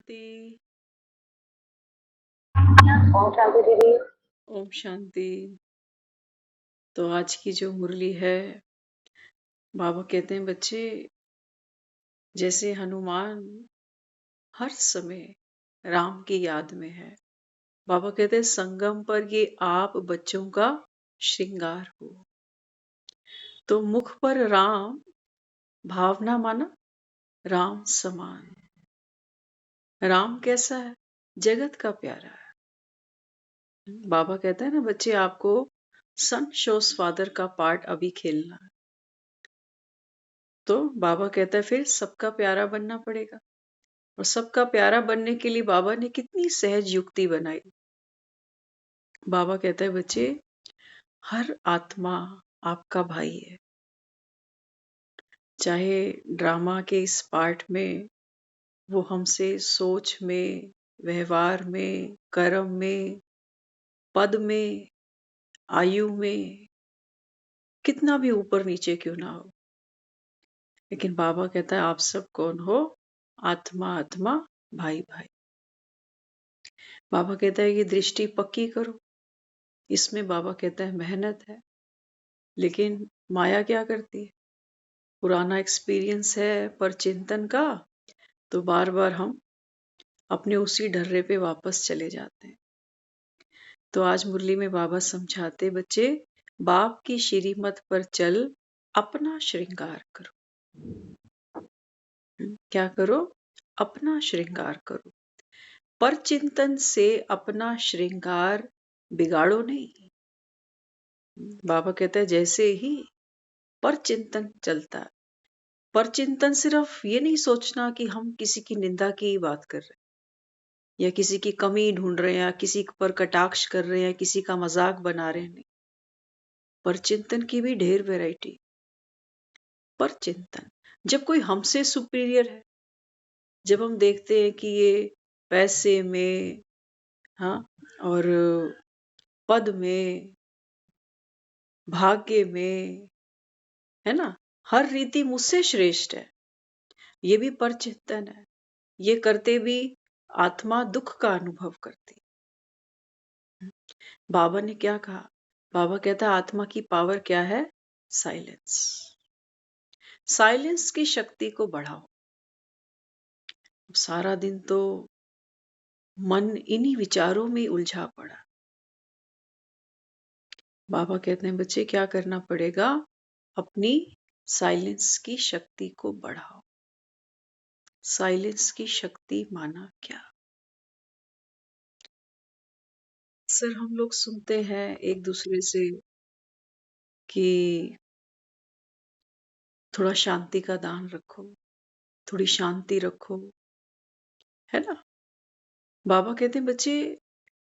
शांति। ओम शांति दीदी। ओम शांति। तो आज की जो मुरली है, बाबा कहते हैं बच्चे, जैसे हनुमान हर समय राम की याद में है। बाबा कहते हैं संगम पर ये आप बच्चों का श्रृंगार हो। तो मुख पर राम, भावना माना राम समान। राम कैसा है? जगत का प्यारा है। बाबा कहता है ना बच्चे, आपको सन शोज फादर का पार्ट अभी खेलना है। तो बाबा कहता है फिर सबका प्यारा बनना पड़ेगा। और सबका प्यारा बनने के लिए बाबा ने कितनी सहज युक्ति बनाई। बाबा कहता है बच्चे, हर आत्मा आपका भाई है। चाहे ड्रामा के इस पार्ट में वो हमसे सोच में, व्यवहार में, कर्म में, पद में, आयु में कितना भी ऊपर नीचे क्यों ना हो, लेकिन बाबा कहता है आप सब कौन हो? आत्मा आत्मा, भाई भाई। बाबा कहता है ये दृष्टि पक्की करो। इसमें बाबा कहता है मेहनत है, लेकिन माया क्या करती है? पुराना एक्सपीरियंस है पर चिंतन का, तो बार बार हम अपने उसी ढर्रे पे वापस चले जाते हैं। तो आज मुरली में बाबा समझाते बच्चे, बाप की श्रीमत पर चल, अपना श्रृंगार करो। क्या करो? अपना श्रृंगार करो। पर चिंतन से अपना श्रृंगार बिगाड़ो नहीं। बाबा कहता है जैसे ही पर चिंतन चलता है, पर चिंतन सिर्फ ये नहीं सोचना कि हम किसी की निंदा की बात कर रहे हैं, या किसी की कमी ढूंढ रहे हैं, या किसी पर कटाक्ष कर रहे हैं, किसी का मजाक बना रहे हैं। नहीं, पर चिंतन की भी ढेर वैरायटी। पर चिंतन जब कोई हमसे सुपीरियर है, जब हम देखते हैं कि ये पैसे में, हाँ, और पद में, भाग्य में, है ना, हर रीति मुझसे श्रेष्ठ है, ये भी पर चिंतन है। ये करते भी आत्मा दुख का अनुभव करती। बाबा ने क्या कहा? बाबा कहता है आत्मा की पावर क्या है? साइलेंस। साइलेंस की शक्ति को बढ़ाओ। सारा दिन तो मन इन्हीं विचारों में उलझा पड़ा। बाबा कहते हैं बच्चे क्या करना पड़ेगा? अपनी साइलेंस की शक्ति को बढ़ाओ। साइलेंस की शक्ति माना क्या? सर हम लोग सुनते हैं एक दूसरे से कि थोड़ा शांति का दान रखो, थोड़ी शांति रखो, है ना। बाबा कहते हैं बच्चे,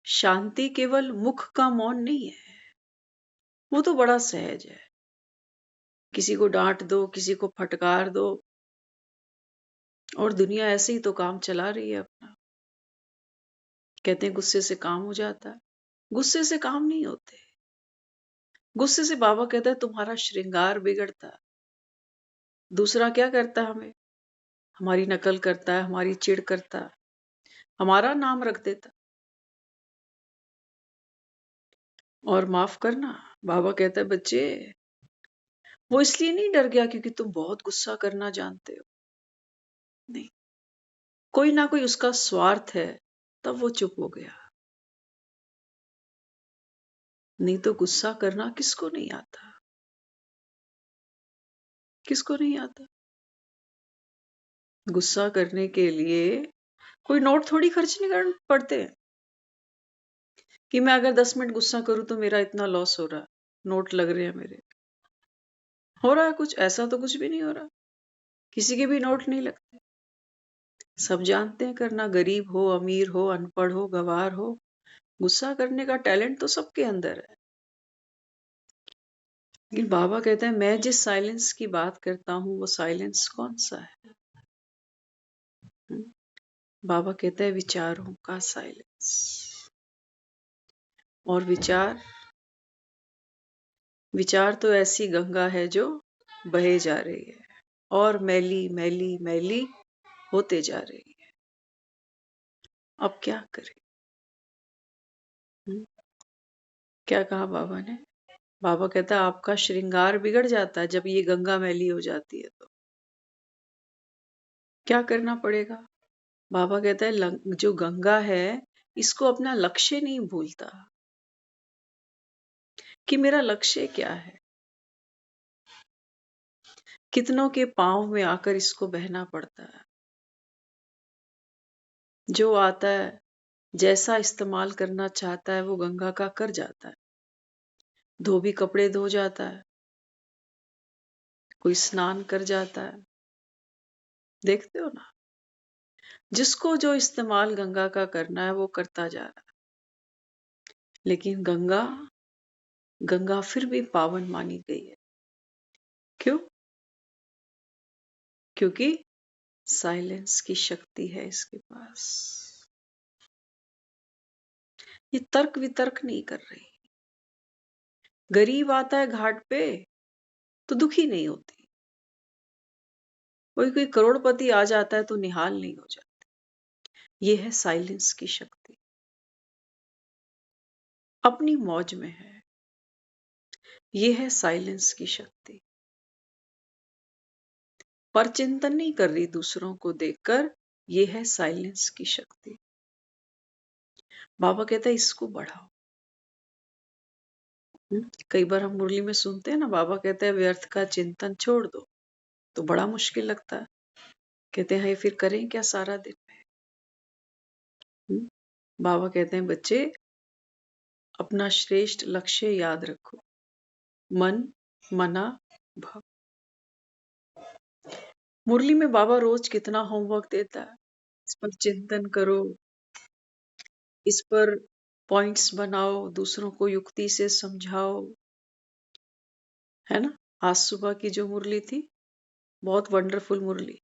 शांति केवल मुख का मौन नहीं है, वो तो बड़ा सहज है। किसी को डांट दो, किसी को फटकार दो, और दुनिया ऐसे ही तो काम चला रही है अपना। कहते हैं गुस्से से काम हो जाता है। गुस्से से काम नहीं होते। गुस्से से बाबा कहता है तुम्हारा श्रृंगार बिगड़ता है। दूसरा क्या करता है? हमें हमारी नकल करता है, हमारी चिढ़ करता है, हमारा नाम रख देता। और माफ करना, बाबा कहता है बच्चे, वो इसलिए नहीं डर गया क्योंकि तुम बहुत गुस्सा करना जानते हो। नहीं, कोई ना कोई उसका स्वार्थ है, तब वो चुप हो गया। नहीं तो गुस्सा करना किसको नहीं आता? किसको नहीं आता? गुस्सा करने के लिए कोई नोट थोड़ी खर्च नहीं करने पड़ते हैं कि मैं अगर 10 मिनट गुस्सा करूं तो मेरा इतना लॉस हो रहा है, नोट लग रहे हैं मेरे। हो रहा है कुछ ऐसा? तो कुछ भी नहीं हो रहा। किसी के भी नोट नहीं लगते। सब जानते हैं करना, गरीब हो, अमीर हो, अनपढ़ हो, गवार हो, गुस्सा करने का टैलेंट तो सबके अंदर है। लेकिन बाबा कहते हैं मैं जिस साइलेंस की बात करता हूं वो साइलेंस कौन सा है? हम्म? बाबा कहते हैं विचारों का साइलेंस। और विचार, विचार तो ऐसी गंगा है जो बहे जा रही है और मैली मैली मैली होते जा रही है। अब क्या करें? हम्म, क्या कहा बाबा ने? बाबा कहता है आपका श्रृंगार बिगड़ जाता है जब ये गंगा मैली हो जाती है तो क्या करना पड़ेगा? बाबा कहता है जो गंगा है इसको अपना लक्ष्य नहीं भूलता कि मेरा लक्ष्य क्या है। कितनों के पांव में आकर इसको बहना पड़ता है। जो आता है जैसा इस्तेमाल करना चाहता है वो गंगा का कर जाता है। धोबी कपड़े धो जाता है, कोई स्नान कर जाता है। देखते हो ना, जिसको जो इस्तेमाल गंगा का करना है वो करता जा रहा है। लेकिन गंगा गंगा फिर भी पावन मानी गई है। क्यों? क्योंकि साइलेंस की शक्ति है इसके पास। ये तर्क वितर्क नहीं कर रही। गरीब आता है घाट पे तो दुखी नहीं होती, कोई कोई करोड़पति आ जाता है तो निहाल नहीं हो जाती। ये है साइलेंस की शक्ति। अपनी मौज में है। ये है साइलेंस की शक्ति। पर चिंतन नहीं कर रही दूसरों को देखकर। ये है साइलेंस की शक्ति। बाबा कहता है इसको बढ़ाओ। कई बार हम मुरली में सुनते हैं ना, बाबा कहते हैं व्यर्थ का चिंतन छोड़ दो, तो बड़ा मुश्किल लगता है। कहते हैं फिर करें क्या सारा दिन में? बाबा कहते हैं बच्चे अपना श्रेष्ठ लक्ष्य याद रखो। मन, मना, भव। मुरली में बाबा रोज कितना होमवर्क देता है। इस पर चिंतन करो, इस पर पॉइंट्स बनाओ, दूसरों को युक्ति से समझाओ, है ना। आज सुबह की जो मुरली थी बहुत वंडरफुल मुरली।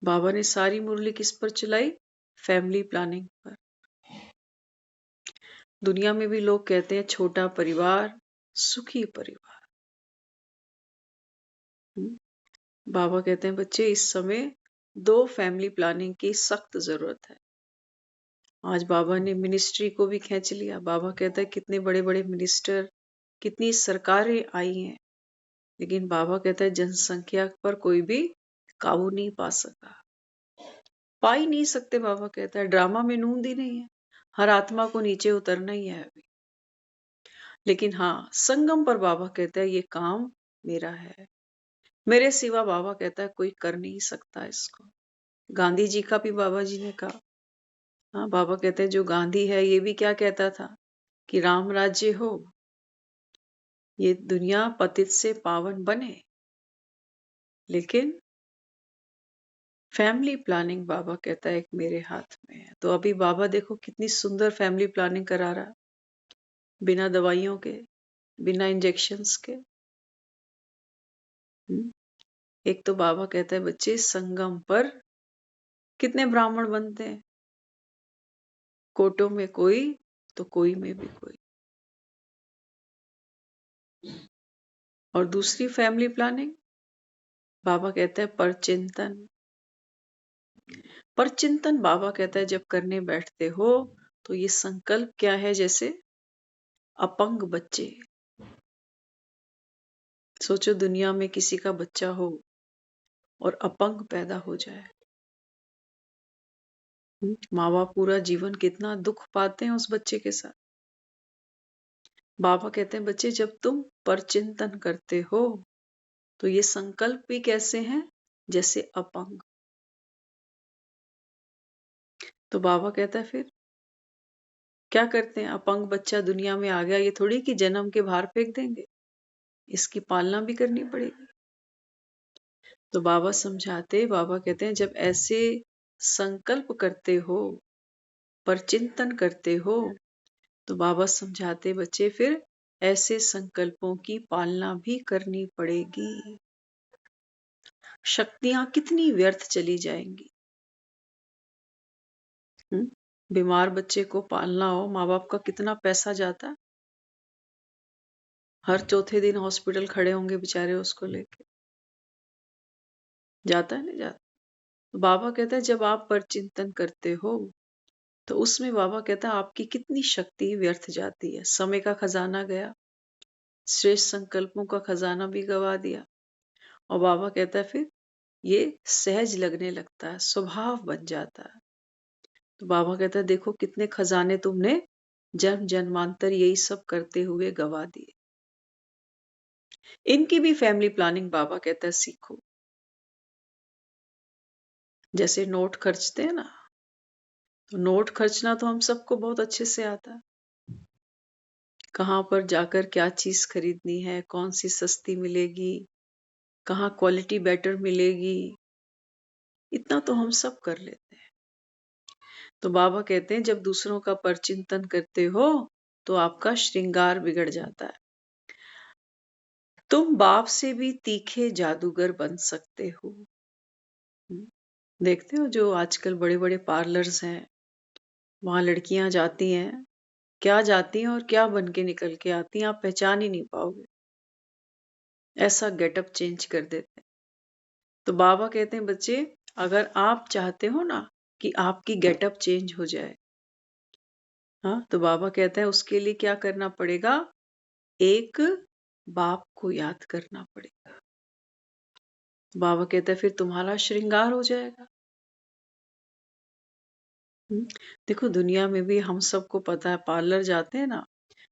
बाबा ने सारी मुरली किस पर चलाई? फैमिली प्लानिंग पर। दुनिया में भी लोग कहते हैं छोटा परिवार सुखी परिवार। बाबा कहते हैं बच्चे इस समय 2 फैमिली प्लानिंग की सख्त जरूरत है। आज बाबा ने मिनिस्ट्री को भी खींच लिया। बाबा कहता है कितने बड़े बड़े मिनिस्टर, कितनी सरकारें आई हैं, लेकिन बाबा कहता है जनसंख्या पर कोई भी काबू नहीं पा सका। पा ही नहीं सकते। बाबा कहता है ड्रामा में नूंद ही नहीं है, हर आत्मा को नीचे उतरना ही है अभी। लेकिन हाँ, संगम पर बाबा कहता है ये काम मेरा है, मेरे सिवा बाबा कहता है कोई कर नहीं सकता इसको। गांधी जी का भी बाबा जी ने कहा। हाँ, बाबा कहते हैं जो गांधी है ये भी क्या कहता था कि राम राज्य हो, ये दुनिया पतित से पावन बने। लेकिन फैमिली प्लानिंग बाबा कहता है एक मेरे हाथ में है। तो अभी बाबा देखो कितनी सुंदर फैमिली प्लानिंग करा रहा, बिना दवाइयों के, बिना इंजेक्शंस के। एक तो बाबा कहता है बच्चे संगम पर कितने ब्राह्मण बनते हैं, कोटों में कोई तो कोई में भी कोई। और दूसरी फैमिली प्लानिंग बाबा कहता है परचिंतन। परचिंतन बाबा कहता है जब करने बैठते हो तो ये संकल्प क्या है, जैसे अपंग बच्चे। सोचो दुनिया में किसी का बच्चा हो और अपंग पैदा हो जाए। माँ बाप पूरा जीवन कितना दुख पाते हैं उस बच्चे के साथ। बाबा कहते हैं बच्चे जब तुम परचिंतन करते हो तो ये संकल्प भी कैसे हैं, जैसे अपंग। तो बाबा कहता है फिर क्या करते हैं? अपंग बच्चा दुनिया में आ गया, ये थोड़ी कि जन्म के बाहर फेंक देंगे, इसकी पालना भी करनी पड़ेगी। तो बाबा समझाते, बाबा कहते हैं जब ऐसे संकल्प करते हो, पर चिंतन करते हो, तो बाबा समझाते बच्चे फिर ऐसे संकल्पों की पालना भी करनी पड़ेगी। शक्तियां कितनी व्यर्थ चली जाएंगी। बीमार बच्चे को पालना हो, माँ बाप का कितना पैसा जाता। हर चौथे दिन हॉस्पिटल खड़े होंगे बेचारे उसको लेके। जाता है नहीं जाता? तो बाबा कहता है जब आप पर चिंतन करते हो तो उसमें बाबा कहता है आपकी कितनी शक्ति व्यर्थ जाती है। समय का खजाना गया, श्रेष्ठ संकल्पों का खजाना भी गवा दिया। और बाबा कहता है फिर ये सहज लगने लगता है, स्वभाव बन जाता है। तो बाबा कहता है देखो कितने खजाने तुमने जन्म जन्मांतर यही सब करते हुए गवा दिए। इनकी भी फैमिली प्लानिंग बाबा कहता है सीखो। जैसे नोट खर्चते हैं ना, तो नोट खर्चना तो हम सबको बहुत अच्छे से आता है। कहाँ पर जाकर क्या चीज खरीदनी है, कौन सी सस्ती मिलेगी, कहाँ क्वालिटी बेटर मिलेगी, इतना तो हम सब कर लेते हैं। तो बाबा कहते हैं जब दूसरों का परचिंतन करते हो तो आपका श्रृंगार बिगड़ जाता है। तुम बाप से भी तीखे जादूगर बन सकते हो। देखते हो जो आजकल बड़े बड़े पार्लर्स हैं, वहां लड़कियां जाती हैं, क्या जाती हैं और क्या बन के निकल के आती हैं, आप पहचान ही नहीं पाओगे। ऐसा गेटअप चेंज कर देते हैं। तो बाबा कहते हैं बच्चे, अगर आप चाहते हो ना कि आपकी गेटअप चेंज हो जाए, हाँ, तो बाबा कहता है उसके लिए क्या करना पड़ेगा, एक बाप को याद करना पड़ेगा। बाबा कहता है फिर तुम्हारा श्रृंगार हो जाएगा। हम्म, देखो दुनिया में भी हम सबको पता है, पार्लर जाते हैं ना,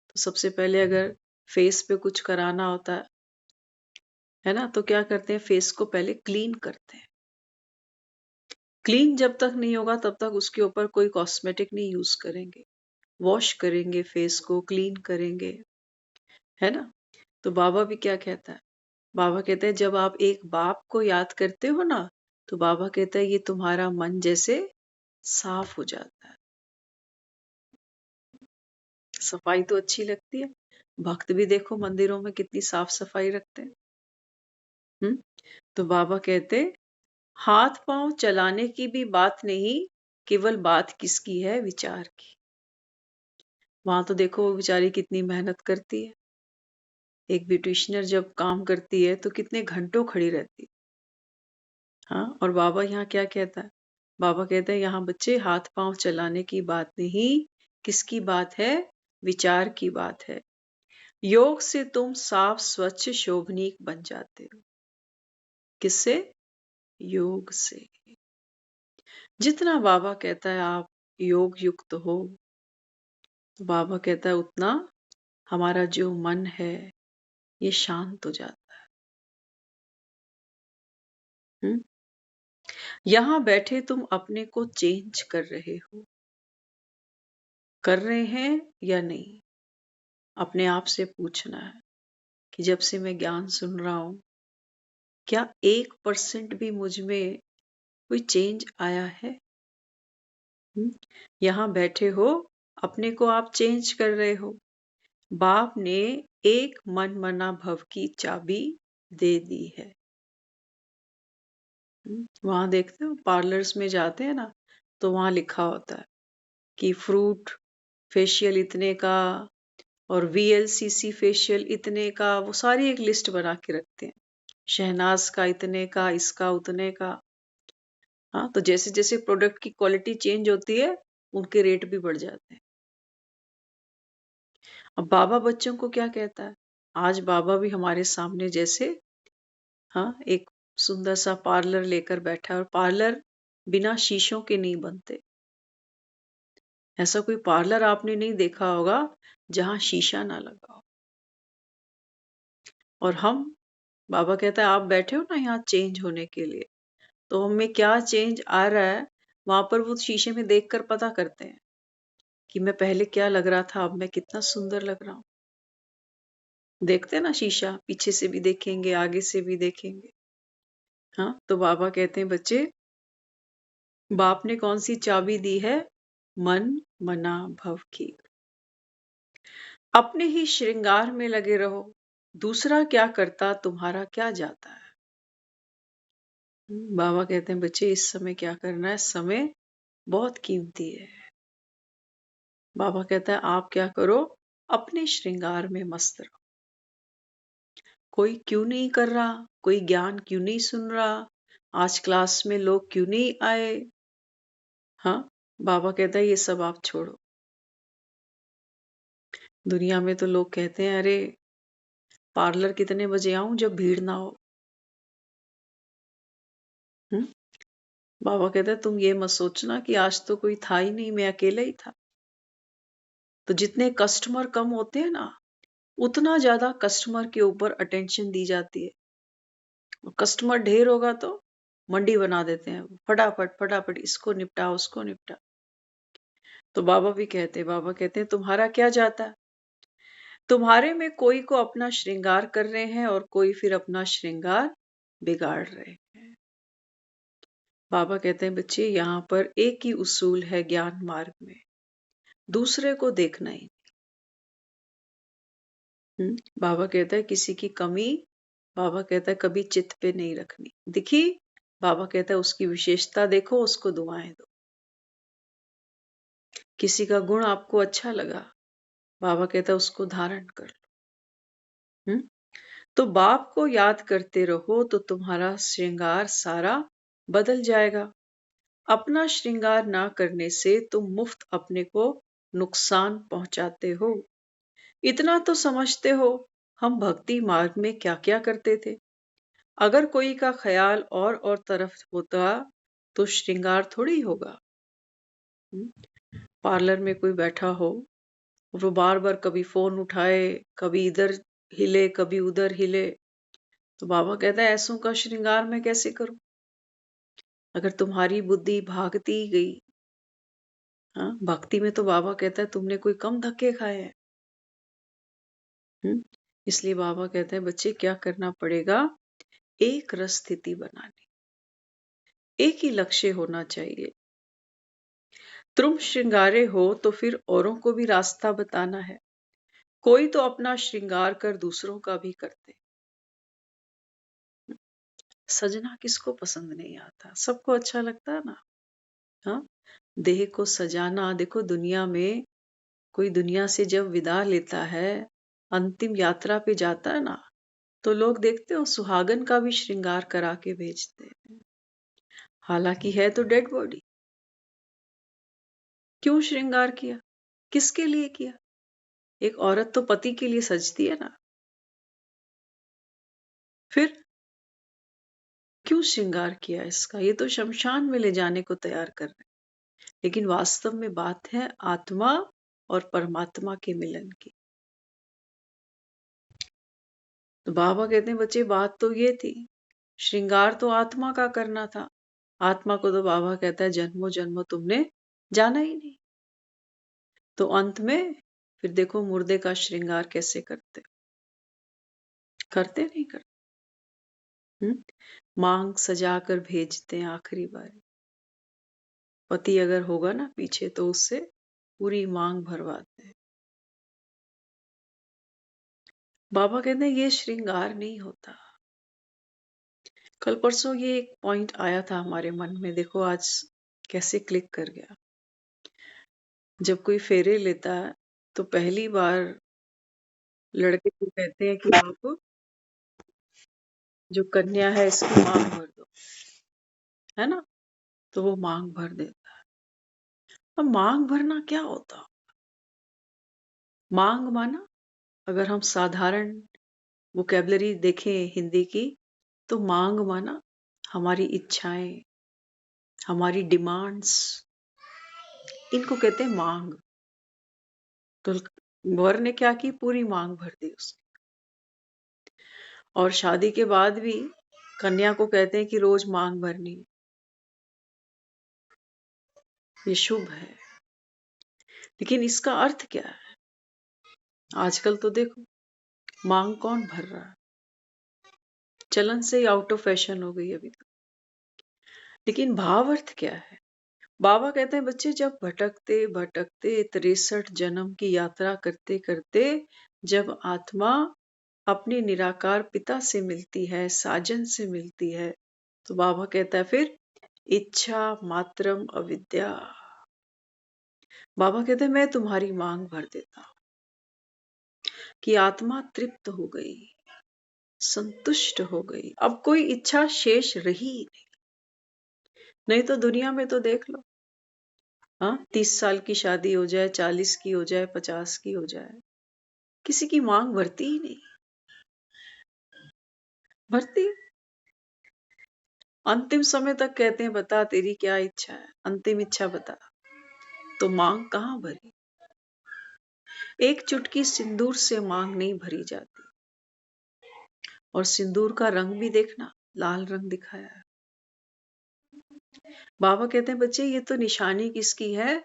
तो सबसे पहले अगर फेस पे कुछ कराना होता है ना, तो क्या करते हैं, फेस को पहले क्लीन करते हैं। क्लीन जब तक नहीं होगा तब तक उसके ऊपर कोई कॉस्मेटिक नहीं यूज करेंगे, वॉश करेंगे, फेस को क्लीन करेंगे, है ना। तो बाबा भी क्या कहता है, बाबा कहते हैं जब आप एक बाप को याद करते हो ना, तो बाबा कहता है ये तुम्हारा मन जैसे साफ हो जाता है। सफाई तो अच्छी लगती है, भक्त भी देखो मंदिरों में कितनी साफ सफाई रखते हैं। हम्म, तो बाबा कहते हाथ पांव चलाने की भी बात नहीं, केवल बात किसकी है, विचार की। वहां तो देखो वो बेचारी कितनी मेहनत करती है। एक ब्यूटिशियनर जब काम करती है तो कितने घंटों खड़ी रहती है। हाँ, और बाबा यहाँ क्या कहता है, बाबा कहते हैं यहाँ बच्चे हाथ पांव चलाने की बात नहीं, किसकी बात है, विचार की बात है। योग से तुम साफ स्वच्छ शोभनीक बन जाते हो। किससे, योग से। जितना बाबा कहता है आप योग युक्त हो, तो बाबा कहता है उतना हमारा जो मन है ये शांत हो जाता है। यहाँ बैठे तुम अपने को चेंज कर रहे हो, कर रहे हैं या नहीं, अपने आप से पूछना है कि जब से मैं ज्ञान सुन रहा हूं, क्या 1% भी मुझ में कोई चेंज आया है। हम्म? यहाँ बैठे हो, अपने को आप चेंज कर रहे हो। बाप ने एक मन मना भव की चाबी दे दी है। वहां देखते हो पार्लर्स में जाते हैं ना, तो वहां लिखा होता है कि फ्रूट फेशियल इतने का और वीएलसीसी फेशियल इतने का, वो सारी एक लिस्ट बना के रखते हैं। शहनाज का इतने का, इसका उतने का। हाँ, तो जैसे जैसे प्रोडक्ट की क्वालिटी चेंज होती है उनके रेट भी बढ़ जाते हैं। अब बाबा बच्चों को क्या कहता है, आज बाबा भी हमारे सामने जैसे, हाँ, एक सुंदर सा पार्लर लेकर बैठा है, और पार्लर बिना शीशों के नहीं बनते। ऐसा कोई पार्लर आपने नहीं देखा होगा जहां शीशा ना लगा हो। और हम, बाबा कहता है आप बैठे हो ना यहाँ चेंज होने के लिए, तो हमें क्या चेंज आ रहा है वहां पर वो शीशे में देखकर पता करते हैं कि मैं पहले क्या लग रहा था, अब मैं कितना सुंदर लग रहा हूँ। देखते हैं ना शीशा, पीछे से भी देखेंगे, आगे से भी देखेंगे। हाँ, तो बाबा कहते हैं बच्चे, बाप ने कौन सी चाबी दी है, मन मना भव की। अपने ही श्रृंगार में लगे रहो, दूसरा क्या करता तुम्हारा क्या जाता है। बाबा कहते हैं बच्चे इस समय क्या करना है, समय बहुत कीमती है। बाबा कहता है आप क्या करो, अपने श्रृंगार में मस्त रहो। कोई क्यों नहीं कर रहा, कोई ज्ञान क्यों नहीं सुन रहा, आज क्लास में लोग क्यों नहीं आए? हाँ, बाबा कहता है ये सब आप छोड़ो। दुनिया में तो लोग कहते हैं अरे पार्लर कितने बजे आऊं जब भीड़ ना हो। हम्म? बाबा कहता है तुम ये मत सोचना कि आज तो कोई था ही नहीं, मैं अकेला ही था। तो जितने कस्टमर कम होते हैं ना, उतना ज्यादा कस्टमर के ऊपर अटेंशन दी जाती है। और कस्टमर ढेर होगा तो मंडी बना देते हैं, फटाफट फटाफट इसको निपटा उसको निपटा। तो बाबा कहते हैं तुम्हारा क्या जाता है? तुम्हारे में कोई को अपना श्रृंगार कर रहे हैं और कोई फिर अपना श्रृंगार बिगाड़ रहे हैं। बाबा कहते हैं बच्चे यहाँ पर एक ही उसूल है ज्ञान मार्ग में, दूसरे को देखना ही। बाबा कहता है किसी की कमी, बाबा कहता है कभी चित्त पे नहीं रखनी। दिखी, बाबा कहता है उसकी विशेषता देखो, उसको दुआएं दो। किसी का गुण आपको अच्छा लगा, बाबा कहता है उसको धारण कर लो। तो बाप को याद करते रहो तो तुम्हारा श्रृंगार सारा बदल जाएगा। अपना श्रृंगार ना करने से तुम मुफ्त अपने को नुकसान पहुंचाते हो। इतना तो समझते हो हम भक्ति मार्ग में क्या क्या करते थे। अगर कोई का ख्याल और तरफ होता तो श्रृंगार थोड़ी होगा। पार्लर में कोई बैठा हो, वो बार बार कभी फोन उठाए, कभी इधर हिले कभी उधर हिले, तो बाबा कहता है ऐसों का श्रृंगार मैं कैसे करूं? अगर तुम्हारी बुद्धि भागती गई, हाँ, भक्ति में तो बाबा कहता है तुमने कोई कम धक्के खाए हैं। इसलिए बाबा कहते हैं बच्चे क्या करना पड़ेगा? एक रस स्थिति बनानी, एक ही लक्ष्य होना चाहिए। तुम श्रृंगारे हो तो फिर औरों को भी रास्ता बताना है। कोई तो अपना श्रृंगार कर दूसरों का भी करते। सजना किसको पसंद नहीं आता? सबको अच्छा लगता है ना। हाँ, देह को सजाना। देखो दुनिया में कोई दुनिया से जब विदा लेता है, अंतिम यात्रा पे जाता है ना, तो लोग देखते हो सुहागन का भी श्रृंगार करा के भेजते हैं। हालांकि है तो डेड बॉडी। क्यों श्रृंगार किया? किसके लिए किया? एक औरत तो पति के लिए सजती है ना। फिर क्यों श्रृंगार किया इसका? ये तो शमशान में ले जाने को तैयार कर रहे हैं। लेकिन वास्तव में बात है आत्मा और परमात्मा के मिलन की। तो बाबा कहते हैं बच्चे बात तो ये थी, श्रृंगार तो आत्मा का करना था। आत्मा को तो बाबा कहता है जन्मों जन्मों तुमने जाना ही नहीं। तो अंत में फिर देखो मुर्दे का श्रृंगार कैसे करते, करते नहीं करते। मांग सजा कर भेजते हैं आखिरी बार। पति अगर होगा ना पीछे तो उससे पूरी मांग भरवाते हैं। बाबा कहते हैं ये श्रृंगार नहीं होता। कल परसों ये एक पॉइंट आया था हमारे मन में, देखो आज कैसे क्लिक कर गया। जब कोई फेरे लेता है तो पहली बार लड़के को कहते हैं कि आप जो कन्या है इसकी मांग भर दो, है ना। तो वो मांग भर देता है। अब मांग भरना क्या होता? मांग माना, अगर हम साधारण वोकैबुलरी देखें हिंदी की, तो मांग माना हमारी इच्छाएं, हमारी डिमांड्स, इनको कहते हैं मांग। तो वर ने क्या की? पूरी मांग भर दी उसकी। और शादी के बाद भी कन्या को कहते हैं कि रोज मांग भरनी, ये शुभ है। लेकिन इसका अर्थ क्या है? आजकल तो देखो मांग कौन भर रहा है, चलन से ही आउट ऑफ फैशन हो गई अभी तक। लेकिन भाव अर्थ क्या है? बाबा कहते हैं बच्चे जब भटकते भटकते 63 जन्म की यात्रा करते करते जब आत्मा अपने निराकार पिता से मिलती है, साजन से मिलती है, तो बाबा कहता है फिर इच्छा मात्रम अविद्या। बाबा कहते हैं मैं तुम्हारी मांग भर देता हूं कि आत्मा तृप्त हो गई, संतुष्ट हो गई, अब कोई इच्छा शेष रही नहीं। नहीं तो दुनिया में तो देख लो, हाँ, 30 साल की शादी हो जाए, 40 की हो जाए, 50 की हो जाए, किसी की मांग भरती ही नहीं। भरती, अंतिम समय तक कहते हैं बता तेरी क्या इच्छा है, अंतिम इच्छा बता, तो मांग कहाँ भरी। एक चुटकी सिंदूर से मांग नहीं भरी जाती। और सिंदूर का रंग भी देखना, लाल रंग दिखाया है। बाबा कहते हैं बच्चे ये तो निशानी किसकी है,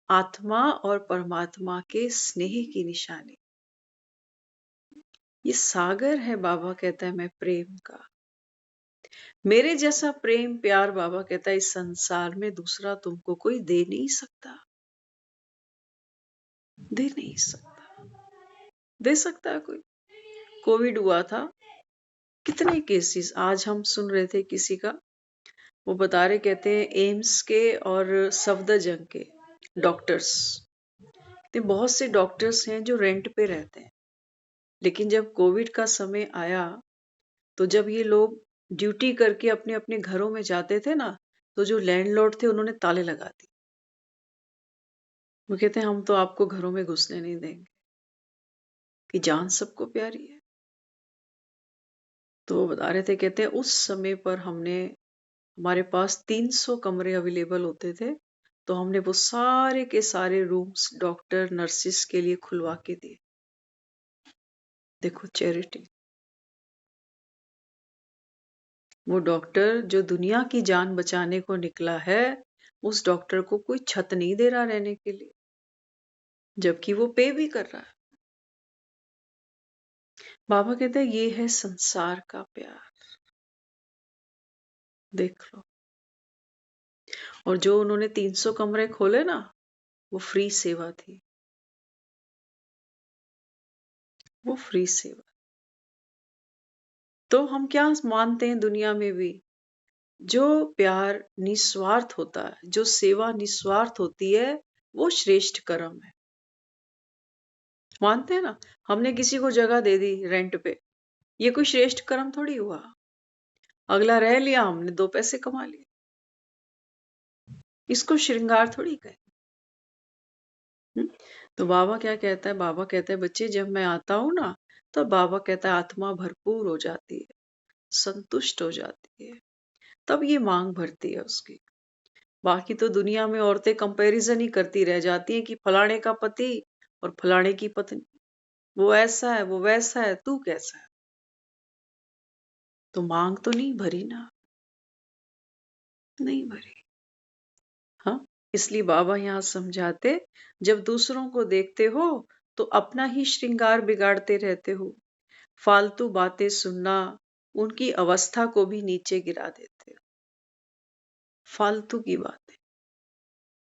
आत्मा और परमात्मा के स्नेह की निशानी। ये सागर है, बाबा कहता है मैं प्रेम का। मेरे जैसा प्रेम प्यार बाबा कहता है इस संसार में दूसरा तुमको कोई दे नहीं सकता, दे नहीं सकता। दे सकता है कोई? कोविड हुआ था, कितने केसेस आज हम सुन रहे थे किसी का, वो बता रहे, कहते हैं एम्स के और सफदरजंग के डॉक्टर्स, तो बहुत से डॉक्टर्स हैं जो रेंट पे रहते हैं, लेकिन जब कोविड का समय आया तो जब ये लोग ड्यूटी करके अपने अपने घरों में जाते थे ना, तो जो लैंडलॉर्ड थे उन्होंने ताले लगा दिए। वो कहते हैं हम तो आपको घरों में घुसने नहीं देंगे, कि जान सबको प्यारी है। तो वो बता रहे थे, कहते हैं उस समय पर हमारे पास 300 कमरे अवेलेबल होते थे, तो हमने वो सारे के सारे रूम्स डॉक्टर नर्सिस के लिए खुलवा के दिए। देखो चैरिटी। वो डॉक्टर जो दुनिया की जान बचाने को निकला है, उस डॉक्टर को कोई छत नहीं दे रहा रहने के लिए, जबकि वो पे भी कर रहा है। बाबा कहते हैं ये है संसार का प्यार, देख लो। और जो उन्होंने 300 कमरे खोले ना, वो फ्री सेवा थी, वो फ्री सेवा। तो हम क्या मानते हैं दुनिया में भी, जो प्यार निस्वार्थ होता है, जो सेवा निस्वार्थ होती है, वो श्रेष्ठ कर्म है। मानते हैं ना, हमने किसी को जगह दे दी रेंट पे, ये कोई श्रेष्ठ कर्म थोड़ी हुआ। अगला रह लिया, हमने 2 पैसे कमा लिए, इसको श्रृंगार थोड़ी कहे। तो बाबा क्या कहता है, बाबा कहता है बच्चे जब मैं आता हूं ना, तो बाबा कहता है आत्मा भरपूर हो जाती है, संतुष्ट हो जाती है, तब ये मांग भरती है उसकी। बाकी तो दुनिया में औरतें कंपैरिजन ही करती रह जाती हैं कि फलाने का पति और फलाने की पत्नी, वो ऐसा है, वो वैसा है, तू कैसा है। तो मांग तो नहीं भरी ना, नहीं भरी। हाँ, इसलिए बाबा यहाँ समझाते, जब दूसरों को देखते हो तो अपना ही श्रृंगार बिगाड़ते रहते हो, फालतू बातें सुनना उनकी अवस्था को भी नीचे गिरा देते हो, फालतू की बातें।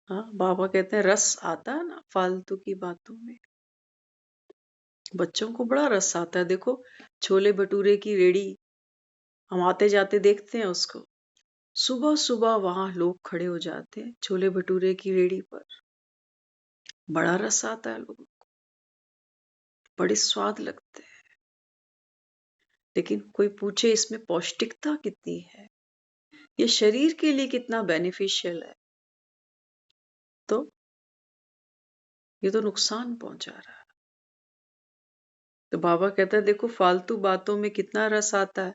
हाँ, बाबा कहते हैं रस आता है ना फालतू की बातों में, बच्चों को बड़ा रस आता है। देखो छोले भटूरे की रेडी, हम आते जाते देखते हैं उसको, सुबह सुबह वहां लोग खड़े हो जाते हैं छोले भटूरे की रेडी पर, बड़ा रस आता है लोगों को, बड़े स्वाद लगते हैं। लेकिन कोई पूछे इसमें पौष्टिकता कितनी है, ये शरीर के लिए कितना बेनिफिशियल है, तो ये तो नुकसान पहुंचा रहा है। तो बाबा कहता है देखो फालतू बातों में कितना रस आता है,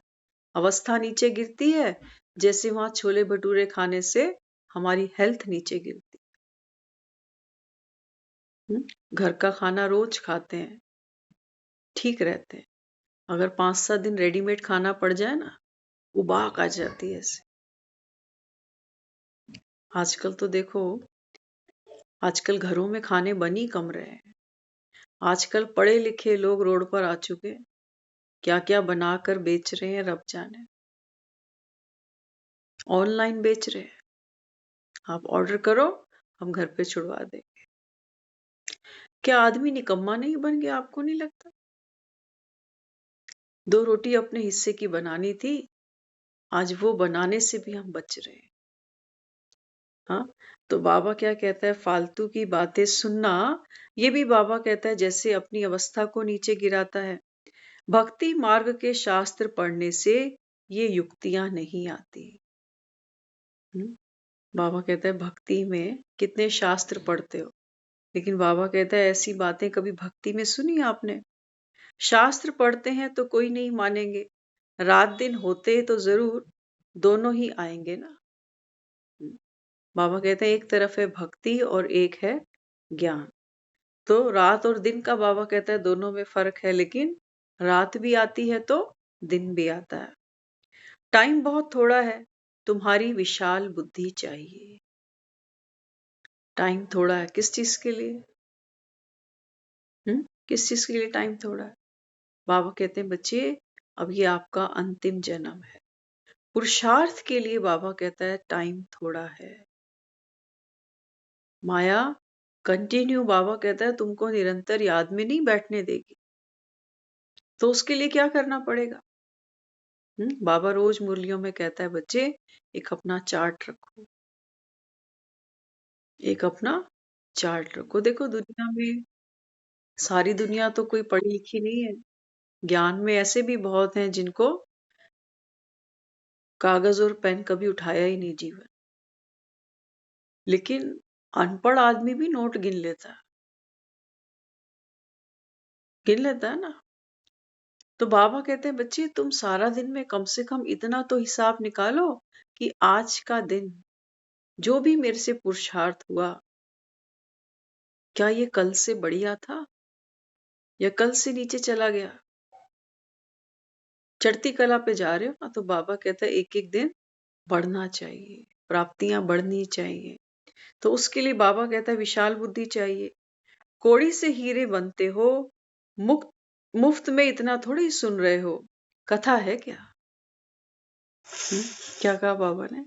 अवस्था नीचे गिरती है, जैसे वहां छोले भटूरे खाने से हमारी हेल्थ नीचे गिरती है। घर का खाना रोज खाते हैं, ठीक रहते हैं। अगर 5-7 दिन रेडीमेड खाना पड़ जाए ना, उबाक आ जाती है ऐसे। आजकल तो देखो, आजकल घरों में खाने बन ही कम रहे हैं। आजकल पढ़े लिखे लोग रोड पर आ चुके हैं, क्या क्या बनाकर बेच रहे हैं रब जाने। ऑनलाइन बेच रहे हैं, आप ऑर्डर करो, हम घर पे छुड़वा देंगे। क्या आदमी निकम्मा नहीं बन गया, आपको नहीं लगता? 2 रोटी अपने हिस्से की बनानी थी, आज वो बनाने से भी हम बच रहे हैं। हाँ, तो बाबा क्या कहता है, फालतू की बातें सुनना, ये भी बाबा कहता है जैसे अपनी अवस्था को नीचे गिराता है। भक्ति मार्ग के शास्त्र पढ़ने से ये युक्तियां नहीं आती। हम्म, बाबा कहते हैं भक्ति में कितने शास्त्र पढ़ते हो, लेकिन बाबा कहते हैं ऐसी बातें कभी भक्ति में सुनी आपने? शास्त्र पढ़ते हैं तो कोई नहीं मानेंगे, रात दिन होते तो जरूर दोनों ही आएंगे ना। बाबा कहते हैं एक तरफ है भक्ति और एक है ज्ञान। तो रात और दिन का बाबा कहता है दोनों में फर्क है, लेकिन रात भी आती है तो दिन भी आता है। टाइम बहुत थोड़ा है, तुम्हारी विशाल बुद्धि चाहिए। टाइम थोड़ा है किस चीज के लिए? किस चीज के लिए टाइम थोड़ा है? बाबा कहते हैं बच्चे, अब ये आपका अंतिम जन्म है, पुरुषार्थ के लिए बाबा कहता है टाइम थोड़ा है। माया कंटिन्यू बाबा कहता है तुमको निरंतर याद में नहीं बैठने देगी, तो उसके लिए क्या करना पड़ेगा? बाबा रोज मुरलियों में कहता है बच्चे, एक अपना चार्ट रखो, एक अपना चार्ट रखो। देखो दुनिया में सारी दुनिया तो कोई पढ़ी लिखी नहीं है। ज्ञान में ऐसे भी बहुत हैं जिनको कागज और पेन कभी उठाया ही नहीं जीवन, लेकिन अनपढ़ आदमी भी नोट गिन लेता है ना। तो बाबा कहते हैं बच्चे तुम सारा दिन में कम से कम इतना तो हिसाब निकालो कि आज का दिन जो भी मेरे से पुरुषार्थ हुआ, क्या ये कल से बढ़िया था या कल से नीचे चला गया? चढ़ती कला पे जा रहे हो ना, तो बाबा कहता है एक एक दिन बढ़ना चाहिए, प्राप्तियां बढ़नी चाहिए। तो उसके लिए बाबा कहता है विशाल बुद्धि चाहिए। कौड़ी से हीरे बनते हो, मुफ्त मुफ्त में इतना थोड़ी सुन रहे हो, कथा है क्या? हम्म, क्या कहा बाबा ने?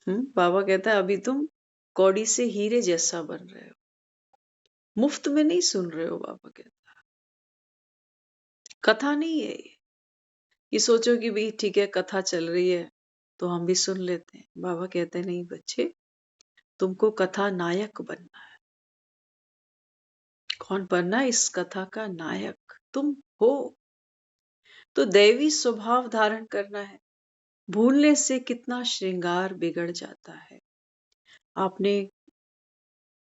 बाबा कहता है अभी तुम कौड़ी से हीरे जैसा बन रहे हो, मुफ्त में नहीं सुन रहे हो। बाबा कहता है कथा नहीं है ये सोचो कि भाई ठीक है कथा चल रही है तो हम भी सुन लेते हैं। बाबा कहते हैं नहीं बच्चे, तुमको कथा नायक बनना है। कौन बनना है? इस कथा का नायक तुम हो। तो दैवी स्वभाव धारण करना है। भूलने से कितना श्रृंगार बिगड़ जाता है। आपने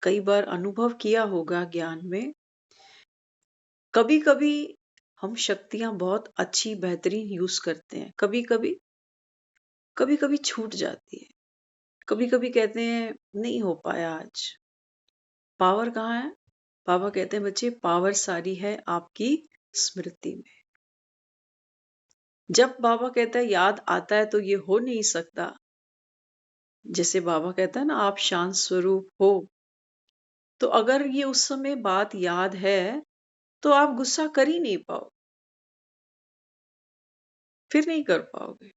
कई बार अनुभव किया होगा ज्ञान में, कभी कभी हम शक्तियां बहुत अच्छी बेहतरीन यूज करते हैं, कभी कभी छूट जाती है, कभी कभी कहते हैं नहीं हो पाया आज। पावर कहाँ है? बाबा कहते हैं बच्चे पावर सारी है आपकी स्मृति में। जब बाबा कहता है याद आता है तो ये हो नहीं सकता। जैसे बाबा कहता है ना आप शांत स्वरूप हो, तो अगर ये उस समय बात याद है तो आप गुस्सा कर ही नहीं पाओ, फिर नहीं कर पाओगे।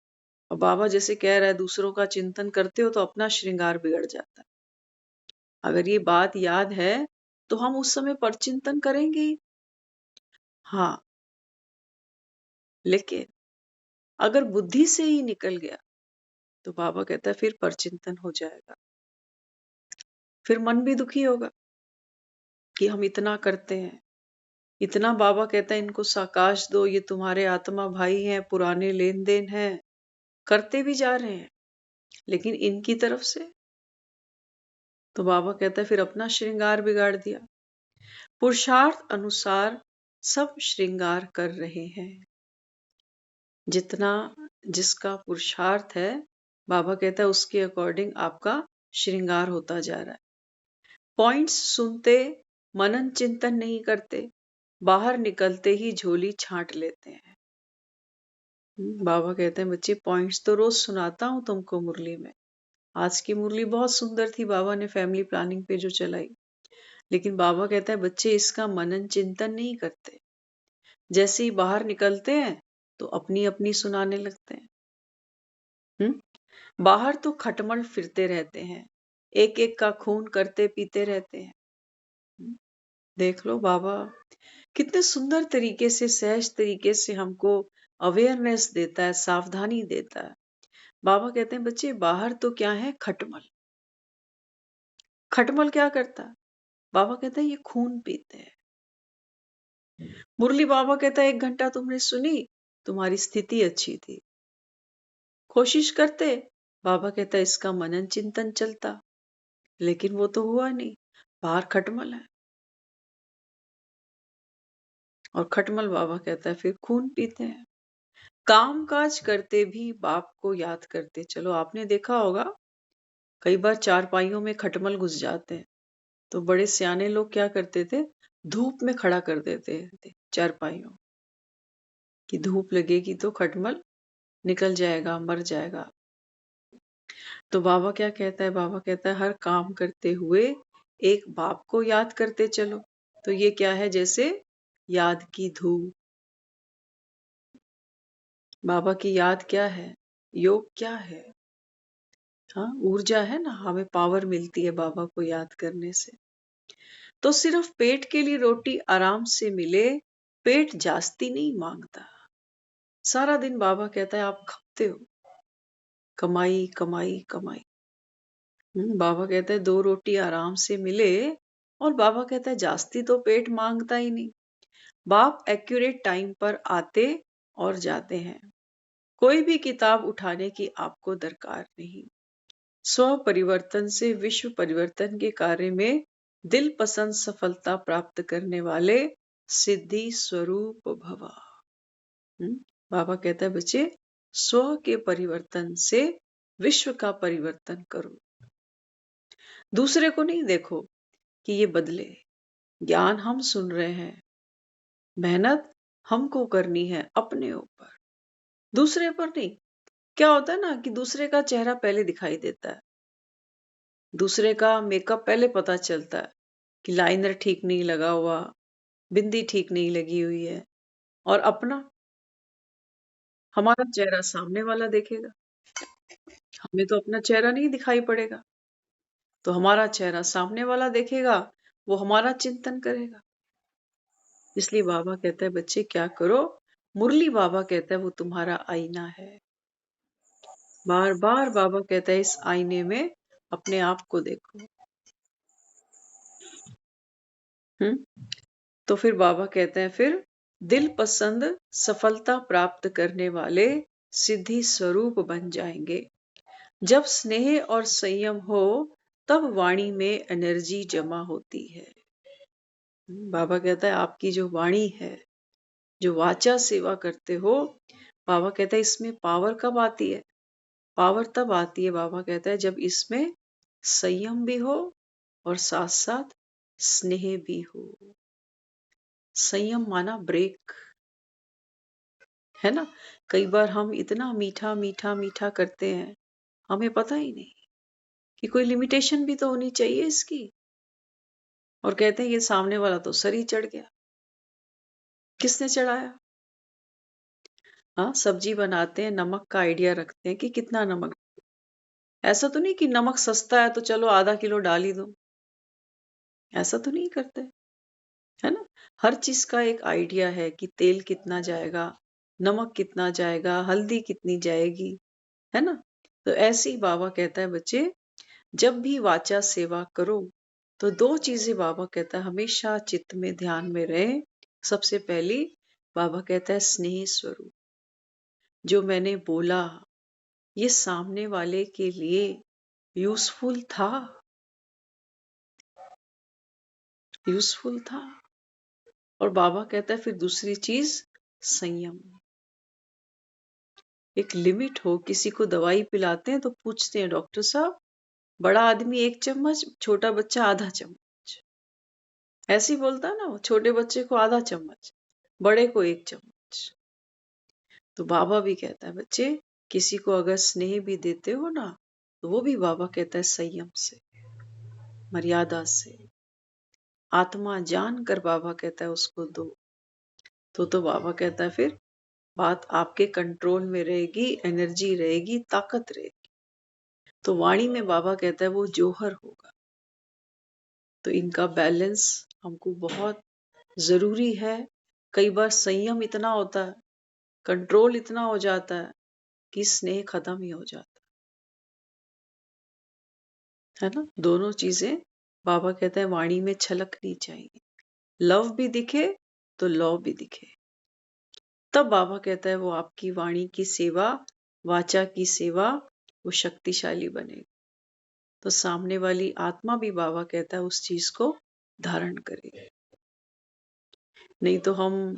और बाबा जैसे कह रहा है दूसरों का चिंतन करते हो तो अपना श्रृंगार बिगड़ जाता है। अगर ये बात याद है तो हम उस समय पर चिंतन करेंगे ही। हाँ, लेकिन अगर बुद्धि से ही निकल गया तो बाबा कहता है फिर परचिंतन हो जाएगा, फिर मन भी दुखी होगा कि हम इतना करते हैं, इतना। बाबा कहता है इनको साकाश दो, ये तुम्हारे आत्मा भाई हैं, पुराने लेन देन हैं, करते भी जा रहे हैं, लेकिन इनकी तरफ से तो बाबा कहता है फिर अपना श्रृंगार बिगाड़ दिया। पुरुषार्थ अनुसार सब श्रृंगार कर रहे हैं, जितना जिसका पुरुषार्थ है बाबा कहता है उसके अकॉर्डिंग आपका श्रृंगार होता जा रहा है। पॉइंट्स सुनते मनन चिंतन नहीं करते, बाहर निकलते ही झोली छांट लेते हैं। बाबा कहते हैं बच्चे पॉइंट्स तो रोज सुनाता हूं तुमको मुरली में। आज की मुरली बहुत सुंदर थी, बाबा ने फैमिली प्लानिंग पे जो चलाई, लेकिन बाबा कहता है बच्चे इसका मनन चिंतन नहीं करते। जैसे ही बाहर निकलते हैं तो अपनी अपनी सुनाने लगते हैं। बाहर तो खटमल फिरते रहते हैं, एक एक का खून करते पीते रहते हैं। देख लो बाबा कितने सुंदर तरीके से सहज तरीके से हमको अवेयरनेस देता है, सावधानी देता है। बाबा कहते हैं बच्चे बाहर तो क्या है खटमल। खटमल क्या करता है? बाबा कहता है ये खून पीते हैं। मुरली बाबा कहता है 1 घंटा तुमने सुनी, तुम्हारी स्थिति अच्छी थी, कोशिश करते बाबा कहता है इसका मनन चिंतन चलता, लेकिन वो तो हुआ नहीं, बाहर खटमल है। और खटमल बाबा कहता है फिर खून पीते हैं। काम काज करते भी बाप को याद करते चलो। आपने देखा होगा कई बार चारपाइयों में खटमल घुस जाते हैं, तो बड़े सियाने लोग क्या करते थे, धूप में खड़ा कर देते थे चारपाइयों कि धूप लगेगी तो खटमल निकल जाएगा, मर जाएगा। तो बाबा क्या कहता है, बाबा कहता है हर काम करते हुए एक बाप को याद करते चलो। तो ये क्या है, जैसे याद की धूप। बाबा की याद क्या है, योग क्या है, हाँ ऊर्जा है ना, हमें पावर मिलती है बाबा को याद करने से। तो सिर्फ पेट के लिए रोटी आराम से मिले, पेट जास्ती नहीं मांगता। सारा दिन बाबा कहता है आप खपते हो, कमाई कमाई कमाई। बाबा कहता है दो रोटी आराम से मिले, और बाबा कहता है जास्ती तो पेट मांगता ही नहीं। बाप एक्यूरेट टाइम पर आते और जाते हैं। कोई भी किताब उठाने की आपको दरकार नहीं। स्व परिवर्तन से विश्व परिवर्तन के कार्य में दिल पसंद सफलता प्राप्त करने वाले सिद्धि स्वरूप भवा। बाबा कहता है बच्चे स्व के परिवर्तन से विश्व का परिवर्तन करो। दूसरे को नहीं देखो कि ये बदले। ज्ञान हम सुन रहे हैं, मेहनत हमको करनी है अपने ऊपर, दूसरे पर नहीं। क्या होता है ना कि दूसरे का चेहरा पहले दिखाई देता है, दूसरे का मेकअप पहले पता चलता है कि लाइनर ठीक नहीं लगा हुआ, बिंदी ठीक नहीं लगी हुई है। और अपना, हमारा चेहरा सामने वाला देखेगा, हमें तो अपना चेहरा नहीं दिखाई पड़ेगा। तो हमारा चेहरा सामने वाला देखेगा, वो हमारा चिंतन करेगा। इसलिए बाबा कहता है बच्चे क्या करो, मुरली बाबा कहता है वो तुम्हारा आईना है। बार बार बाबा कहता है इस आईने में अपने आप को देखो। तो फिर बाबा कहते हैं फिर दिल पसंद सफलता प्राप्त करने वाले सिद्धि स्वरूप बन जाएंगे। जब स्नेह और संयम हो तब वाणी में एनर्जी जमा होती है। बाबा कहता है आपकी जो वाणी है, जो वाचा सेवा करते हो, बाबा कहता है इसमें पावर कब आती है, पावर तब आती है बाबा कहता है जब इसमें संयम भी हो और साथ साथ स्नेह भी हो। संयम माना ब्रेक, है ना। कई बार हम इतना मीठा मीठा मीठा करते हैं, हमें पता ही नहीं कि कोई लिमिटेशन भी तो होनी चाहिए इसकी। और कहते हैं ये सामने वाला तो सर ही चढ़ गया। किसने चढ़ाया? हाँ, सब्जी बनाते हैं, नमक का आइडिया रखते हैं कि कितना नमक। ऐसा तो नहीं कि नमक सस्ता है तो चलो आधा किलो डाल ही दो, ऐसा तो नहीं करते, है ना। हर चीज का एक आइडिया है कि तेल कितना जाएगा, नमक कितना जाएगा, हल्दी कितनी जाएगी, है ना। तो ऐसे ही बाबा कहता है बच्चे जब भी वाचा सेवा करो तो दो चीजें बाबा कहता है हमेशा चित्त में ध्यान में रहे। सबसे पहली बाबा कहता है स्नेह स्वरूप, जो मैंने बोला ये सामने वाले के लिए यूजफुल था, यूजफुल था। और बाबा कहता है फिर दूसरी चीज संयम। एक लिमिट हो, किसी को दवाई पिलाते हैं तो पूछते हैं डॉक्टर साहब बड़ा आदमी एक चम्मच, छोटा बच्चा आधा चम्मच, ऐसे ही बोलता है ना, वो छोटे बच्चे को आधा चम्मच, बड़े को एक चम्मच। तो बाबा भी कहता है बच्चे किसी को अगर स्नेह भी देते हो ना, तो वो भी बाबा कहता है संयम से, मर्यादा से, आत्मा जान कर बाबा कहता है उसको दो। तो बाबा कहता है फिर बात आपके कंट्रोल में रहेगी, एनर्जी रहेगी, ताकत रहेगी। तो वाणी में बाबा कहता है वो जोहर होगा। तो इनका बैलेंस हमको बहुत जरूरी है। कई बार संयम इतना होता है, कंट्रोल इतना हो जाता है कि स्नेह खत्म ही हो जाता है ना। दोनों चीजें बाबा कहते हैं वाणी में छलकनी चाहिए, लव भी दिखे तो लव भी दिखे। तब बाबा कहता है वो आपकी वाणी की सेवा, वाचा की सेवा वो शक्तिशाली बनेगा। तो सामने वाली आत्मा भी बाबा कहता है उस चीज को धारण करेगी। नहीं तो हम,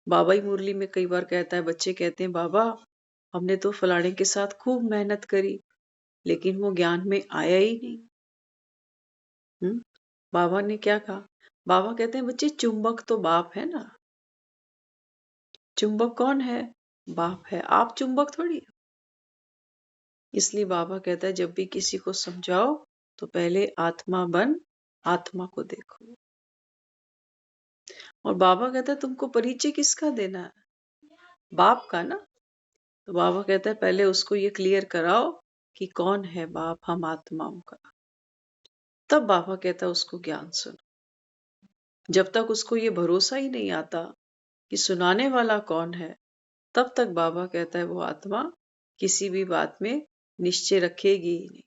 बाबा ही मुरली में कई बार कहता है, बच्चे कहते हैं बाबा हमने तो फलाने के साथ खूब मेहनत करी लेकिन वो ज्ञान में आया ही नहीं। बाबा ने क्या कहा? बाबा कहते हैं बच्चे चुंबक तो बाप है ना। चुंबक कौन है? बाप है, आप चुंबक थोड़ी हो। इसलिए बाबा कहता है जब भी किसी को समझाओ तो पहले आत्मा बन आत्मा को देखो। और बाबा कहता है तुमको परिचय किसका देना है? बाप का ना। तो बाबा कहता है पहले उसको ये क्लियर कराओ कि कौन है बाप, हम आत्माओं का। तब बाबा कहता है उसको ज्ञान सुनो। जब तक उसको ये भरोसा ही नहीं आता कि सुनाने वाला कौन है, तब तक बाबा कहता है वो आत्मा किसी भी बात में निश्चय रखेगी ही नहीं।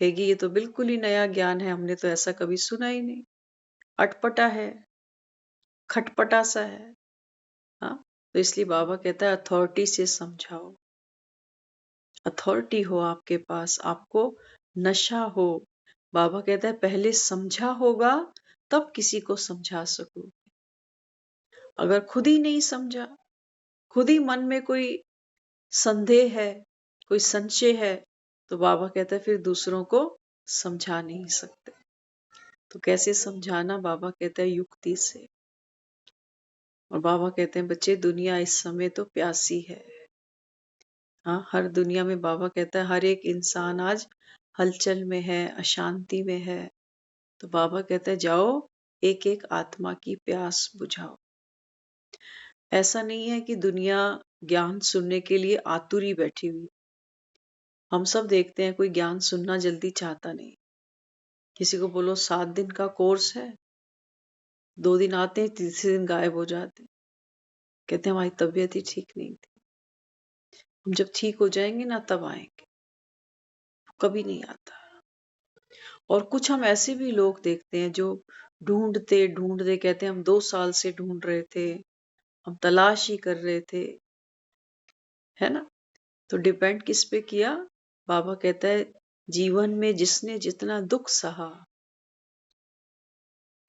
कहेगी ये तो बिल्कुल ही नया ज्ञान है, हमने तो ऐसा कभी सुना ही नहीं, अटपटा है, खटपटा सा है। हाँ, तो इसलिए बाबा कहता है अथॉरिटी से समझाओ। अथॉरिटी हो आपके पास, आपको नशा हो। बाबा कहता है पहले समझा होगा तब किसी को समझा सको। अगर खुद ही नहीं समझा, खुद ही मन में कोई संदेह है, कोई संशय है, तो बाबा कहता है फिर दूसरों को समझा नहीं सकते। तो कैसे समझाना? बाबा कहता है युक्ति से। और बाबा कहते हैं बच्चे दुनिया इस समय तो प्यासी है। हाँ, हर दुनिया में बाबा कहता है हर एक इंसान आज हलचल में है, अशांति में है। तो बाबा कहता है जाओ एक एक आत्मा की प्यास बुझाओ। ऐसा नहीं है कि दुनिया ज्ञान सुनने के लिए आतुरी बैठी हुई। हम सब देखते हैं कोई ज्ञान सुनना जल्दी चाहता नहीं। किसी को बोलो 7 दिन का कोर्स है, 2 दिन आते हैं, तीसरे दिन गायब हो जाते हैं। कहते हैं हमारी तबीयत ही ठीक नहीं थी, हम जब ठीक हो जाएंगे ना तब आएंगे। कभी नहीं आता। और कुछ हम ऐसे भी लोग देखते हैं जो ढूंढते ढूंढते कहते हैं हम 2 साल से ढूंढ रहे थे, हम तलाश ही कर रहे थे, है ना। तो डिपेंड किस पे किया? बाबा कहता है जीवन में जिसने जितना दुख सहा,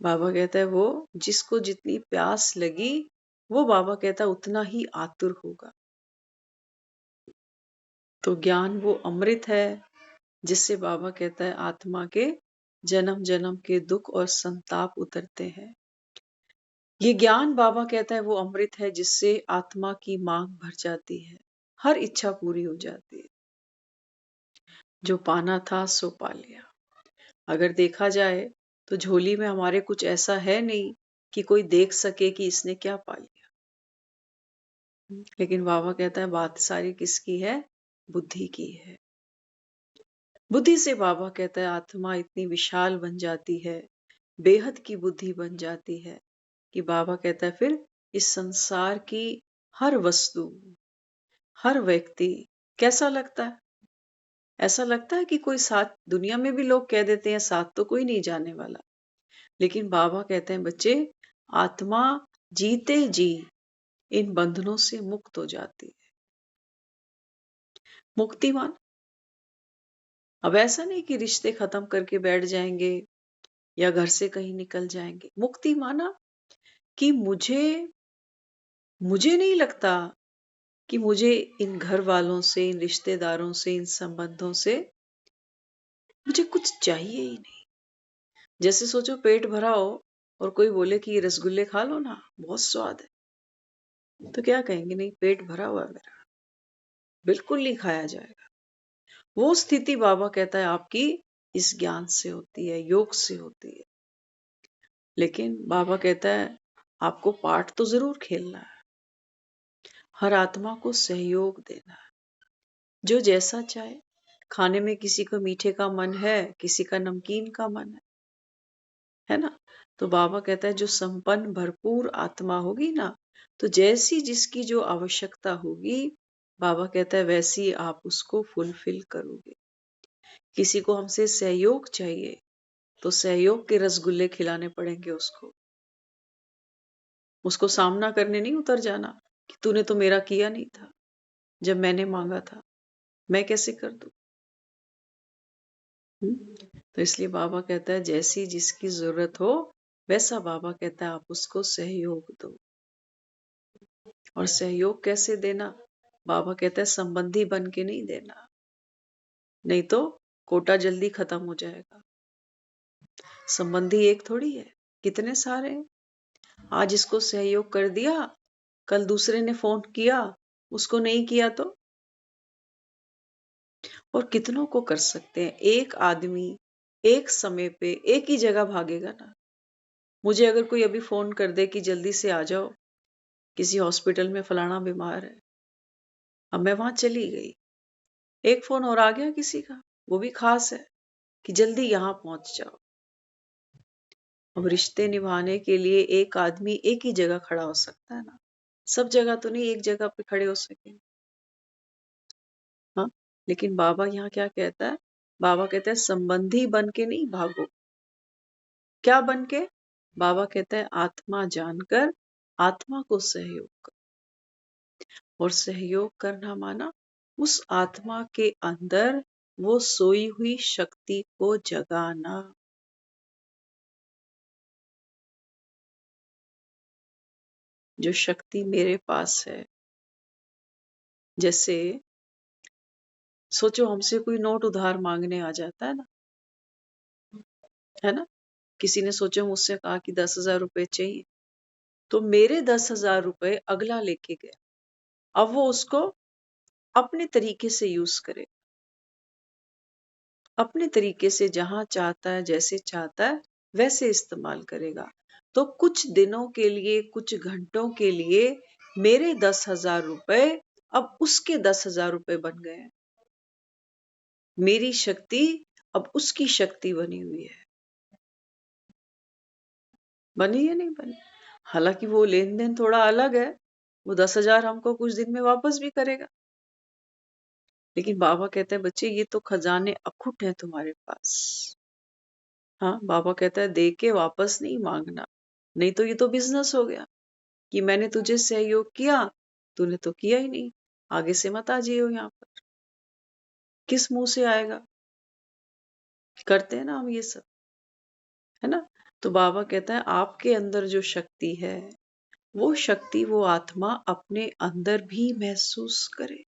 बाबा कहता है वो जिसको जितनी प्यास लगी, वो बाबा कहता है उतना ही आतुर होगा। तो ज्ञान वो अमृत है जिससे बाबा कहता है आत्मा के जन्म जन्म के दुख और संताप उतरते हैं। ये ज्ञान बाबा कहता है वो अमृत है जिससे आत्मा की मांग भर जाती है, हर इच्छा पूरी हो जाती है। जो पाना था सो पा लिया। अगर देखा जाए तो झोली में हमारे कुछ ऐसा है नहीं कि कोई देख सके कि इसने क्या पा लिया। लेकिन बाबा कहता है बात सारी किसकी है? बुद्धि की है। बुद्धि से बाबा कहता है आत्मा इतनी विशाल बन जाती है, बेहद की बुद्धि बन जाती है कि बाबा कहता है फिर इस संसार की हर वस्तु, हर व्यक्ति कैसा लगता है? ऐसा लगता है कि कोई साथ, दुनिया में भी लोग कह देते हैं साथ तो कोई नहीं जाने वाला। लेकिन बाबा कहते हैं बच्चे आत्मा जीते जी इन बंधनों से मुक्त हो जाती है। मुक्तिमान। अब ऐसा नहीं कि रिश्ते खत्म करके बैठ जाएंगे या घर से कहीं निकल जाएंगे। मुक्ति माना कि मुझे नहीं लगता कि मुझे इन घर वालों से, इन रिश्तेदारों से, इन संबंधों से मुझे कुछ चाहिए ही नहीं। जैसे सोचो पेट भरा हो और कोई बोले कि ये रसगुल्ले खा लो ना, बहुत स्वाद है, तो क्या कहेंगे? नहीं, पेट भरा हुआ है मेरा, बिल्कुल नहीं खाया जाएगा। वो स्थिति बाबा कहता है आपकी इस ज्ञान से होती है, योग से होती है। लेकिन बाबा कहता है आपको पार्ट तो जरूर खेलना है, हर आत्मा को सहयोग देना है, जो जैसा चाहे। खाने में किसी को मीठे का मन है, किसी का नमकीन का मन है ना। तो बाबा कहता है जो संपन्न भरपूर आत्मा होगी ना, तो जैसी जिसकी जो आवश्यकता होगी, बाबा कहता है वैसी आप उसको फुलफिल करोगे। किसी को हमसे सहयोग चाहिए तो सहयोग के रसगुल्ले खिलाने पड़ेंगे उसको सामना करने नहीं उतर जाना कि तूने तो मेरा किया नहीं था जब मैंने मांगा था। मैं कैसे कर दूं? तो इसलिए बाबा कहता है जैसी जिसकी जरूरत हो वैसा बाबा कहता है आप उसको सहयोग दो। और सहयोग कैसे देना? बाबा कहता है संबंधी बन के नहीं देना, नहीं तो कोटा जल्दी खत्म हो जाएगा। संबंधी एक थोड़ी है, कितने सारे हैं। आज इसको सहयोग कर दिया, कल दूसरे ने फोन किया, उसको नहीं किया तो। और कितनों को कर सकते हैं? एक आदमी एक समय पे एक ही जगह भागेगा ना। मुझे अगर कोई अभी फोन कर दे कि जल्दी से आ जाओ, किसी हॉस्पिटल में फलाना बीमार है, अब मैं वहां चली गई, एक फोन और आ गया किसी का, वो भी खास है, कि जल्दी यहां पहुंच जाओ। अब रिश्ते निभाने के लिए एक आदमी एक ही जगह खड़ा हो सकता है ना, सब जगह तो नहीं एक जगह पे खड़े हो सके। हाँ, लेकिन बाबा यहाँ क्या कहता है? बाबा कहता है संबंधी बन के नहीं भागो। क्या बन के? बाबा कहता है आत्मा जानकर आत्मा को सहयोग कर। और सहयोग करना माना उस आत्मा के अंदर वो सोई हुई शक्ति को जगाना। जो शक्ति मेरे पास है, जैसे सोचो हमसे कोई नोट उधार मांगने आ जाता है ना। किसी ने सोचो मुझसे कहा कि 10,000 रुपए चाहिए, तो मेरे 10,000 रुपए अगला लेके गया। अब वो उसको अपने तरीके से यूज करे, अपने तरीके से जहां चाहता है जैसे चाहता है वैसे इस्तेमाल करेगा। तो कुछ दिनों के लिए, कुछ घंटों के लिए मेरे 10,000 रुपए अब उसके 10,000 रुपए बन गए हैं। मेरी शक्ति अब उसकी शक्ति बनी हुई है। बनी या नहीं बनी? हालांकि वो लेन देन थोड़ा अलग है, वो 10,000 हमको कुछ दिन में वापस भी करेगा। लेकिन बाबा कहते हैं बच्चे ये तो खजाने अखुट है तुम्हारे पास। हाँ, बाबा कहता है दे के वापस नहीं मांगना, नहीं तो ये तो बिजनेस हो गया कि मैंने तुझे सहयोग किया, तूने तो किया ही नहीं, आगे से मत आ जाइयो यहाँ पर। किस मुंह से आएगा? करते हैं ना हम ये सब, है ना। तो बाबा कहता है आपके अंदर जो शक्ति है, वो शक्ति, वो आत्मा अपने अंदर भी महसूस करे।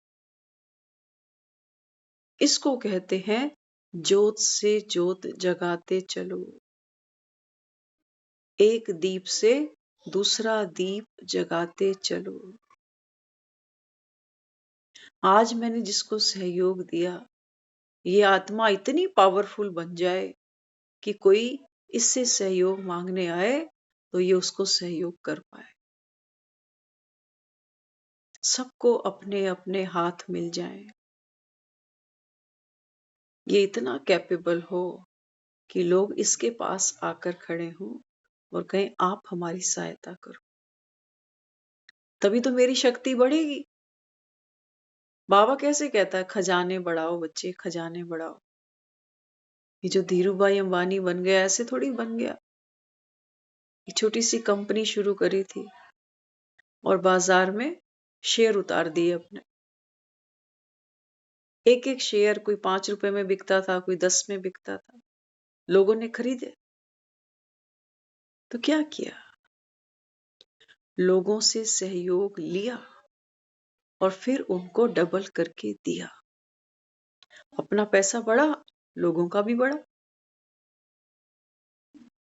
इसको कहते हैं ज्योत से ज्योत जगाते चलो। एक दीप से दूसरा दीप जगाते चलो। आज मैंने जिसको सहयोग दिया, ये आत्मा इतनी पावरफुल बन जाए कि कोई इससे सहयोग मांगने आए तो ये उसको सहयोग कर पाए। सबको अपने अपने हाथ मिल जाए, ये इतना कैपेबल हो कि लोग इसके पास आकर खड़े हों और कहें आप हमारी सहायता करो, तभी तो मेरी शक्ति बढ़ेगी। बाबा कैसे कहता है खजाने बढ़ाओ बच्चे, खजाने बढ़ाओ। ये जो धीरू भाई अंबानी बन गया ऐसे थोड़ी बन गया। एक छोटी सी कंपनी शुरू करी थी और बाजार में शेयर उतार दिए अपने। एक एक शेयर कोई 5 रुपए में बिकता था, कोई 10 में बिकता था। लोगों ने खरीदे तो क्या किया? लोगों से सहयोग लिया और फिर उनको डबल करके दिया। अपना पैसा बढ़ा, लोगों का भी बढ़ा।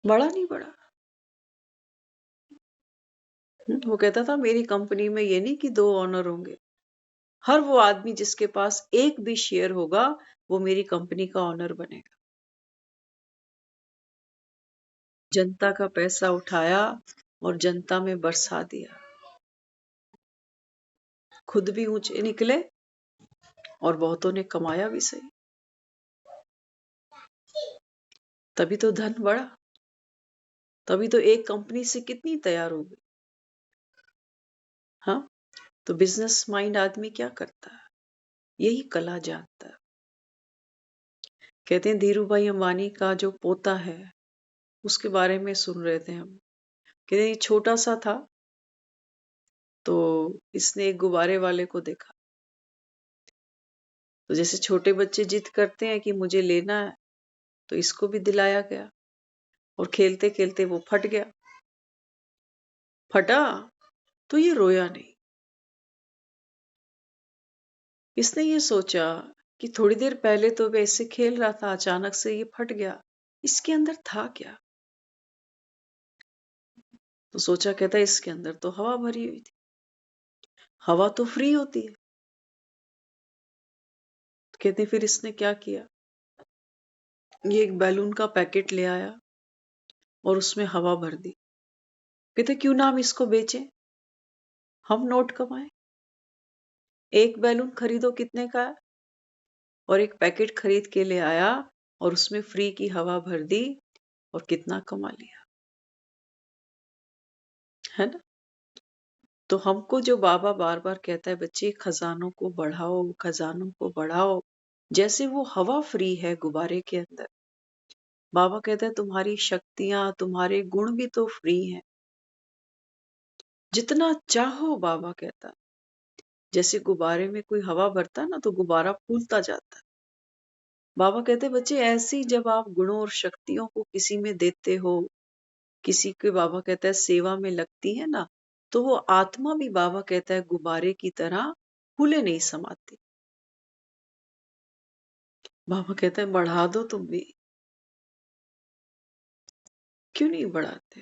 बढ़ा नहीं बढ़ा? वो कहता था मेरी कंपनी में ये नहीं कि 2 ओनर होंगे, हर वो आदमी जिसके पास एक भी शेयर होगा वो मेरी कंपनी का ओनर बनेगा। जनता का पैसा उठाया और जनता में बरसा दिया। खुद भी ऊंचे निकले और बहुतों ने कमाया भी सही। तभी तो धन बढ़ा, तभी तो एक कंपनी से कितनी तैयार हो गई। हाँ, तो बिजनेस माइंड आदमी क्या करता है? यही कला जानता है। कहते हैं धीरू भाई अंबानी का जो पोता है उसके बारे में सुन रहे थे हम। कहते हैं ये छोटा सा था तो इसने एक गुब्बारे वाले को देखा, तो जैसे छोटे बच्चे जिद करते हैं कि मुझे लेना है, तो इसको भी दिलाया गया और खेलते खेलते वो फट गया। फटा तो ये रोया नहीं। इसने ये सोचा कि थोड़ी देर पहले तो वैसे खेल रहा था, अचानक से ये फट गया, इसके अंदर था क्या? तो सोचा, कहता इसके अंदर तो हवा भरी हुई थी, हवा तो फ्री होती है। तो कहते फिर इसने क्या किया, ये एक बैलून का पैकेट ले आया और उसमें हवा भर दी। कहते क्यों ना हम इसको बेचें, हम नोट कमाएं। एक बैलून खरीदो कितने का है, और एक पैकेट खरीद के ले आया और उसमें फ्री की हवा भर दी और कितना कमा लिया, है ना? तो हमको जो बाबा बार बार कहता है, बच्चे खजानों को बढ़ाओ, खजानों को बढ़ाओ, जैसे वो हवा फ्री है गुब्बारे के अंदर। बाबा कहता है तुम्हारी शक्तियां, तुम्हारे गुण भी तो फ्री हैं, जितना चाहो। बाबा कहता है जैसे गुब्बारे में कोई हवा भरता है ना, तो गुब्बारा फूलता जाता है। बाबा कहते हैं बच्चे ऐसे ही जब आप गुणों और शक्तियों को किसी में देते हो, किसी के, बाबा कहता है सेवा में लगती है ना, तो वो आत्मा भी, बाबा कहता है, गुब्बारे की तरह फूले नहीं समाती। बाबा कहते हैं बढ़ा दो तुम भी, क्यों नहीं बढ़ाते?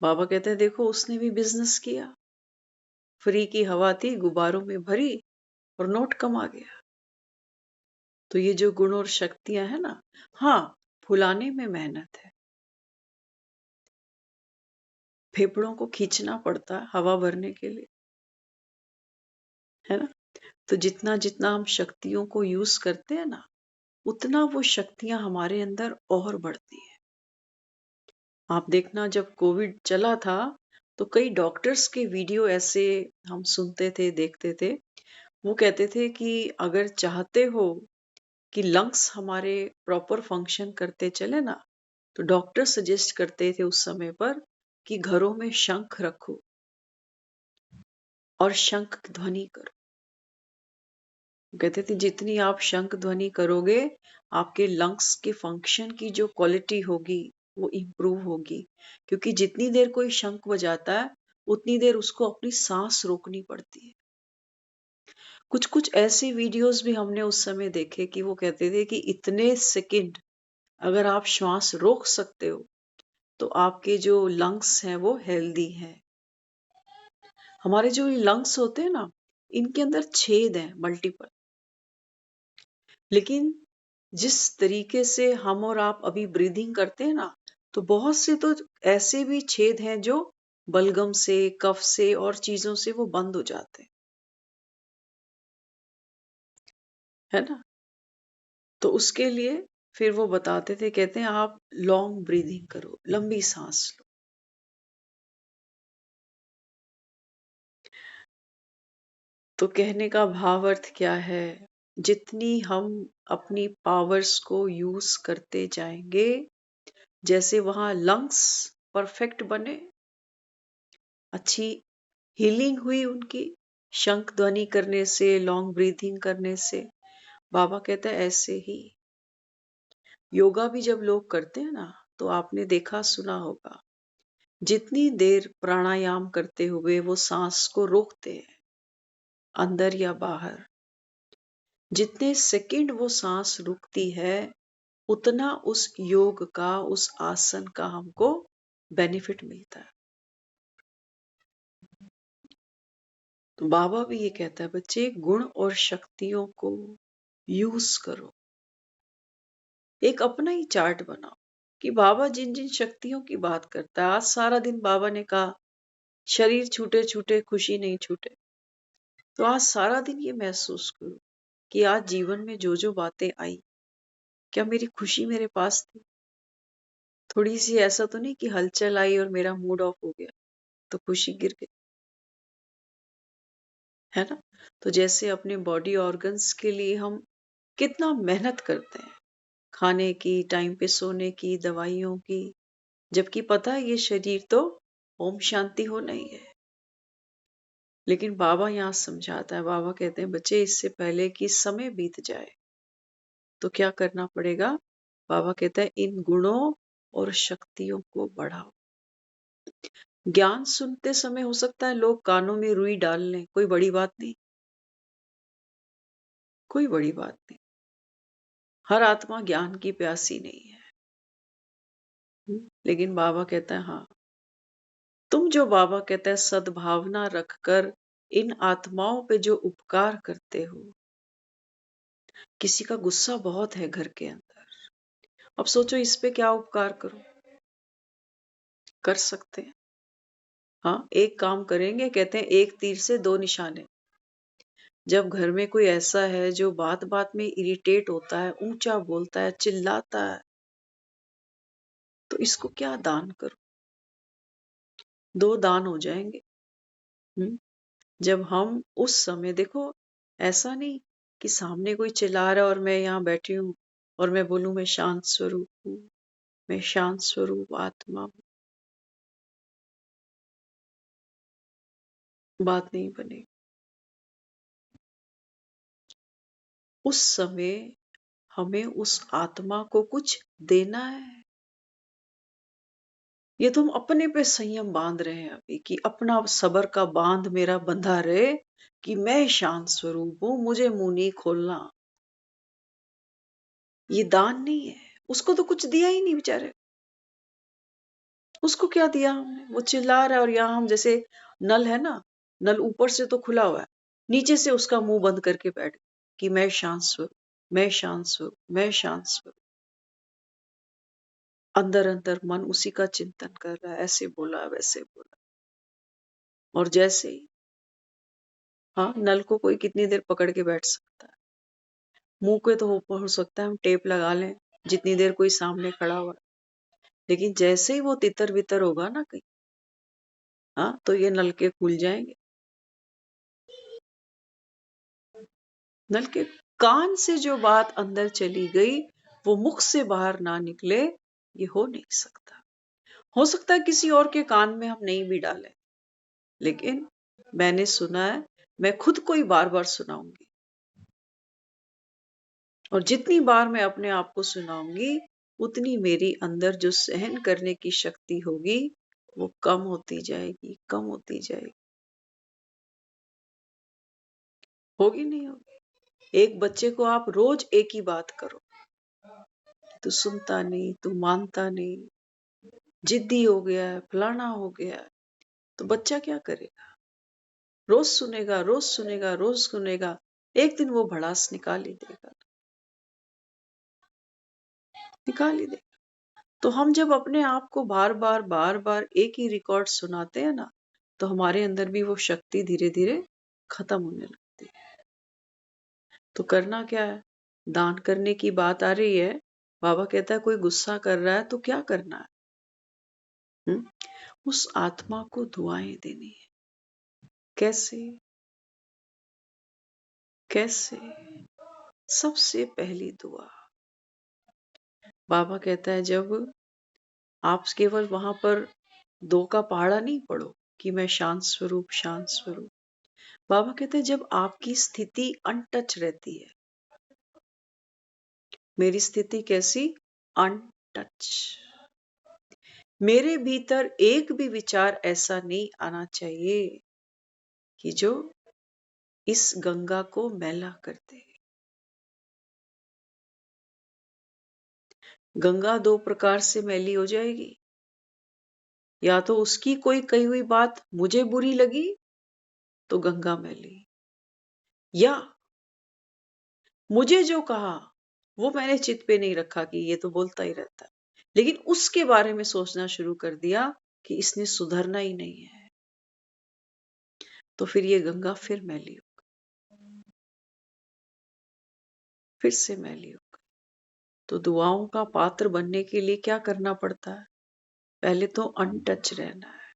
बाबा कहते हैं देखो उसने भी बिजनेस किया, फ्री की हवा थी, गुब्बारों में भरी और नोट कमा गया। तो ये जो गुण और शक्तियां है ना, हाँ, फुलाने में मेहनत है, फेफड़ों को खींचना पड़ता है हवा भरने के लिए, है ना? तो जितना जितना हम शक्तियों को यूज करते हैं ना, उतना वो शक्तियां हमारे अंदर और बढ़ती हैं। आप देखना जब कोविड चला था, तो कई डॉक्टर्स के वीडियो ऐसे हम सुनते थे, देखते थे। वो कहते थे कि अगर चाहते हो कि लंग्स हमारे प्रॉपर फंक्शन करते चले ना, तो डॉक्टर सजेस्ट करते थे उस समय पर कि घरों में शंख रखो और शंख ध्वनि करो। कहते थे जितनी आप शंख ध्वनि करोगे, आपके लंग्स के फंक्शन की जो क्वालिटी होगी वो इम्प्रूव होगी, क्योंकि जितनी देर कोई शंख बजाता है उतनी देर उसको अपनी सांस रोकनी पड़ती है। कुछ कुछ ऐसे वीडियोस भी हमने उस समय देखे कि वो कहते थे कि इतने सेकंड अगर आप श्वास रोक सकते हो, तो आपके जो लंग्स हैं वो हेल्दी हैं। हमारे जो लंग्स होते हैं ना, इनके अंदर छेद हैं मल्टीपल, लेकिन जिस तरीके से हम और आप अभी ब्रीदिंग करते हैं ना, तो बहुत से तो ऐसे भी छेद हैं जो बलगम से, कफ से और चीजों से वो बंद हो जाते हैं, है ना? तो उसके लिए फिर वो बताते थे, कहते हैं आप लॉन्ग ब्रीदिंग करो, लंबी सांस लो। तो कहने का भाव अर्थ क्या है, जितनी हम अपनी पावर्स को यूज करते जाएंगे, जैसे वहां लंग्स परफेक्ट बने, अच्छी हीलिंग हुई उनकी, शंख ध्वनि करने से, लॉन्ग ब्रीथिंग करने से। बाबा कहता है ऐसे ही योगा भी जब लोग करते हैं ना, तो आपने देखा सुना होगा, जितनी देर प्राणायाम करते हुए वो सांस को रोकते हैं, अंदर या बाहर, जितने सेकंड वो सांस रुकती है, उतना उस योग का, उस आसन का हमको बेनिफिट मिलता है। तो बाबा भी ये कहता है बच्चे गुण और शक्तियों को यूज करो, एक अपना ही चार्ट बनाओ कि बाबा जिन जिन शक्तियों की बात करता है, आज सारा दिन बाबा ने कहा शरीर छूटे छूटे खुशी नहीं छूटे, तो आज सारा दिन ये महसूस करो कि आज जीवन में जो जो बातें आई, क्या मेरी खुशी मेरे पास थी? थोड़ी सी ऐसा तो नहीं कि हलचल आई और मेरा मूड ऑफ हो गया तो खुशी गिर गई, है ना? तो जैसे अपने बॉडी ऑर्गन्स के लिए हम कितना मेहनत करते हैं, खाने की, टाइम पे सोने की, दवाइयों की, जबकि पता है ये शरीर तो ओम शांति हो नहीं है। लेकिन बाबा यहाँ समझाता है, बाबा कहते हैं बच्चे इससे पहले कि समय बीत जाए तो क्या करना पड़ेगा। बाबा कहते हैं इन गुणों और शक्तियों को बढ़ाओ। ज्ञान सुनते समय हो सकता है लोग कानों में रुई डाल लें, कोई बड़ी बात नहीं, कोई बड़ी बात नहीं। हर आत्मा ज्ञान की प्यासी नहीं है। लेकिन बाबा कहता है हाँ, तुम जो बाबा कहता है सद्भावना रखकर इन आत्माओं पे जो उपकार करते हो। किसी का गुस्सा बहुत है घर के अंदर, अब सोचो इस पे क्या उपकार करो। कर सकते हैं, हाँ एक काम करेंगे, कहते हैं एक तीर से दो निशाने। जब घर में कोई ऐसा है जो बात बात में इरिटेट होता है, ऊंचा बोलता है, चिल्लाता है, तो इसको क्या दान करो, दो दान हो जाएंगे। जब हम उस समय देखो, ऐसा नहीं कि सामने कोई चिल्ला रहा है और मैं यहाँ बैठी हूँ और मैं बोलूं मैं शांत स्वरूप हूँ, मैं शांत स्वरूप आत्मा हूँ, बात नहीं बनेगी। उस समय हमें उस आत्मा को कुछ देना है। ये तुम अपने पे संयम बांध रहे हैं अभी कि अपना सबर का बांध मेरा बंधा रहे कि मैं शांत स्वरूप हूं, मुझे मुंह नहीं खोलना। ये दान नहीं है। उसको तो कुछ दिया ही नहीं बेचारे, उसको क्या दिया हमने। वो चिल्ला रहा है और यहाँ हम जैसे नल है ना, नल ऊपर से तो खुला हुआ है, नीचे से उसका मुंह बंद करके बैठ गए कि मैं शांत स्वरूप, मैं शांत स्वरूप, मैं शांत स्वरूप। अंदर अंदर मन उसी का चिंतन कर रहा है, ऐसे बोला वैसे बोला। और जैसे ही हाँ, नल को कोई कितनी देर पकड़ के बैठ सकता है। मुंह के तो हो सकता है हम टेप लगा लें जितनी देर कोई सामने खड़ा हुआ है। लेकिन जैसे ही वो तितर बितर होगा ना कहीं, हाँ तो ये नल के खुल जाएंगे। नल के कान से जो बात अंदर चली गई वो मुख से बाहर ना निकले, ये हो नहीं सकता। हो सकता है किसी और के कान में हम नहीं भी डालें, लेकिन मैंने सुना है, मैं खुद को ही बार बार सुनाऊंगी। और जितनी बार मैं अपने आप को सुनाऊंगी उतनी मेरी अंदर जो सहन करने की शक्ति होगी वो कम होती जाएगी, कम होती जाएगी। होगी नहीं होगी। एक बच्चे को आप रोज एक ही बात करो, तू सुनता नहीं, तू मानता नहीं, जिद्दी हो गया है, फलाना हो गया है, तो बच्चा क्या करेगा। रोज सुनेगा, रोज सुनेगा, रोज सुनेगा, एक दिन वो भड़ास निकाल ही देगा, निकाल ही देगा। तो हम जब अपने आप को बार बार एक ही रिकॉर्ड सुनाते हैं ना, तो हमारे अंदर भी वो शक्ति धीरे धीरे खत्म होने लगती है। तो करना क्या है, दान करने की बात आ रही है। बाबा कहता है कोई गुस्सा कर रहा है तो क्या करना है, उस आत्मा को दुआएं देनी है। कैसे, कैसे, सबसे पहली दुआ, बाबा कहता है जब आप केवल वहां पर दो का पहाड़ा नहीं पढ़ो कि मैं शांत स्वरूप, शांत स्वरूप। बाबा कहते हैं जब आपकी स्थिति अनटच रहती है, मेरी स्थिति कैसी, अनटच। मेरे भीतर एक भी विचार ऐसा नहीं आना चाहिए कि जो इस गंगा को मैला कर दे। गंगा दो प्रकार से मैली हो जाएगी, या तो उसकी कोई कही हुई बात मुझे बुरी लगी तो गंगा मैली, या मुझे जो कहा वो मैंने चित पे नहीं रखा कि ये तो बोलता ही रहता है, लेकिन उसके बारे में सोचना शुरू कर दिया कि इसने सुधरना ही नहीं है, तो फिर ये गंगा फिर मैली हो गई, फिर से मैली हो गई। तो दुआओं का पात्र बनने के लिए क्या करना पड़ता है, पहले तो अनटच रहना है।